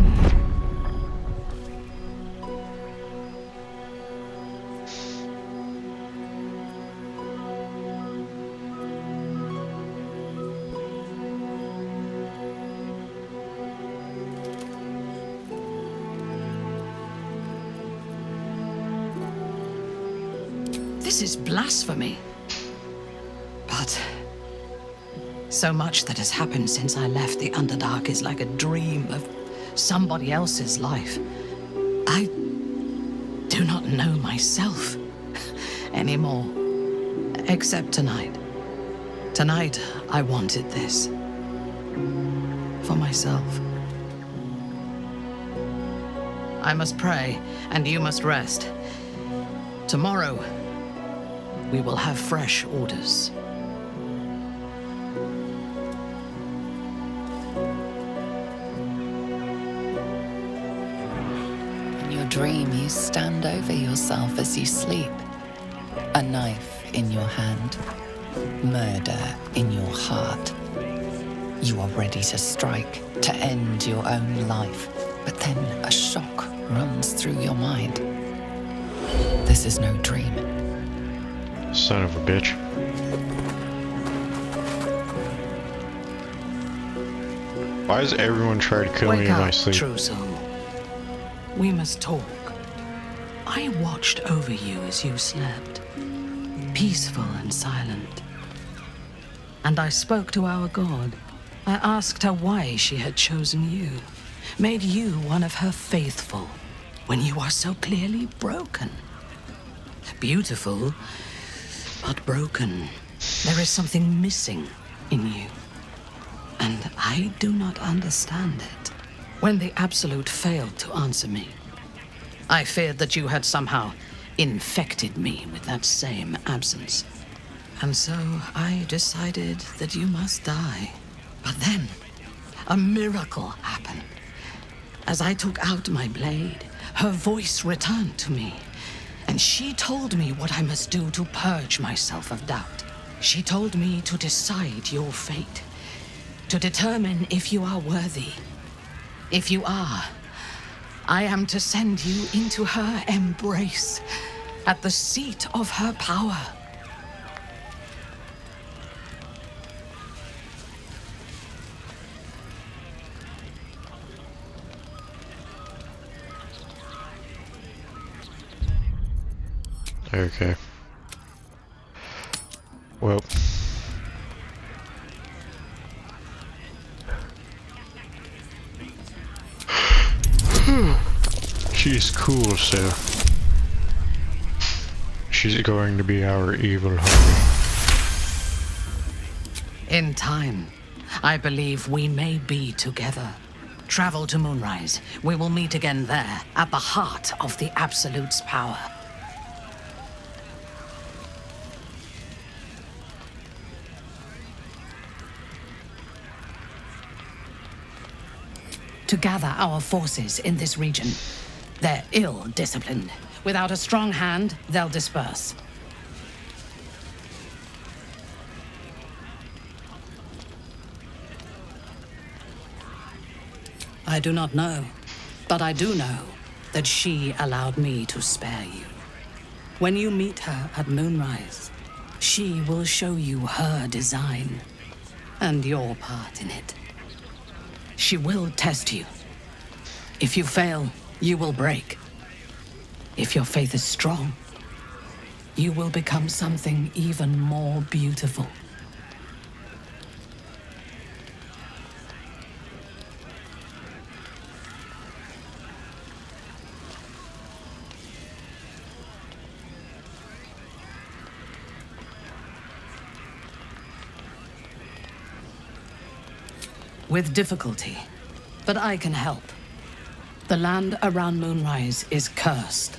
This is blasphemy. But so much that has happened since I left the Underdark is like a dream of somebody else's life. I do not know myself anymore, except tonight. Tonight, I wanted this for myself. I must pray, and you must rest. Tomorrow, we will have fresh orders. In your dream, you stand over yourself as you sleep. A knife in your hand. Murder in your heart. You are ready to strike, to end your own life. But then a shock runs through your mind. This is no dream. Son of a bitch. Why does everyone try to kill me in my sleep? True soul. We must talk. I watched over you as you slept, peaceful and silent. And I spoke to our god. I asked her why she had chosen you, made you one of her faithful, when you are so clearly broken. Beautiful, but broken. There is something missing in you. And I do not understand it. When the Absolute failed to answer me, I feared that you had somehow infected me with that same absence. And so I decided that you must die. But then, a miracle happened. As I took out my blade, her voice returned to me. And she told me what I must do to purge myself of doubt. She told me to decide your fate, to determine if you are worthy. If you are, I am to send you into her embrace, at the seat of her power. Okay. Well. She's cool, so she's going to be our evil homie. In time, I believe we may be together. Travel to Moonrise. We will meet again there, at the heart of the Absolute's power. To gather our forces in this region. They're ill-disciplined. Without a strong hand, they'll disperse. I do not know, but I do know that she allowed me to spare you. When you meet her at Moonrise, she will show you her design and your part in it. She will test you. If you fail, you will break. If your faith is strong, you will become something even more beautiful. With difficulty, but I can help. The land around Moonrise is cursed.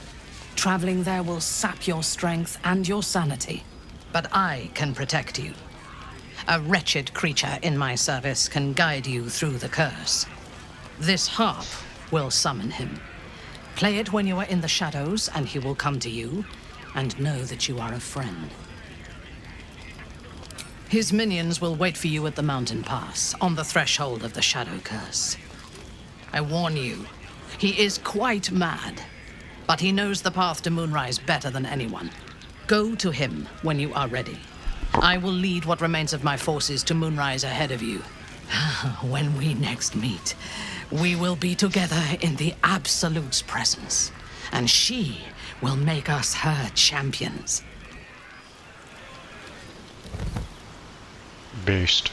Traveling there will sap your strength and your sanity, but I can protect you. A wretched creature in my service can guide you through the curse. This harp will summon him. Play it when you are in the shadows, and he will come to you, and know that you are a friend. His minions will wait for you at the mountain pass, on the threshold of the Shadow Curse. I warn you, he is quite mad, but he knows the path to Moonrise better than anyone. Go to him when you are ready. I will lead what remains of my forces to Moonrise ahead of you. When we next meet, we will be together in the Absolute's presence, and she will make us her champions. Based.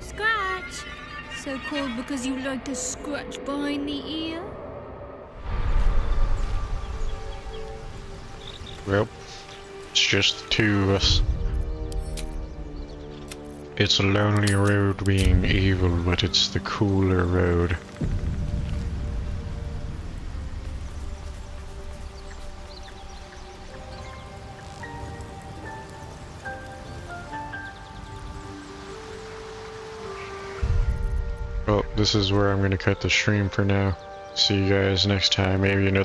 Scratch! So called because you like to scratch behind the ear? Well, it's just the two of us. It's a lonely road being evil, but it's the cooler road. Well, this is where I'm going to cut the stream for now. See you guys next time, maybe another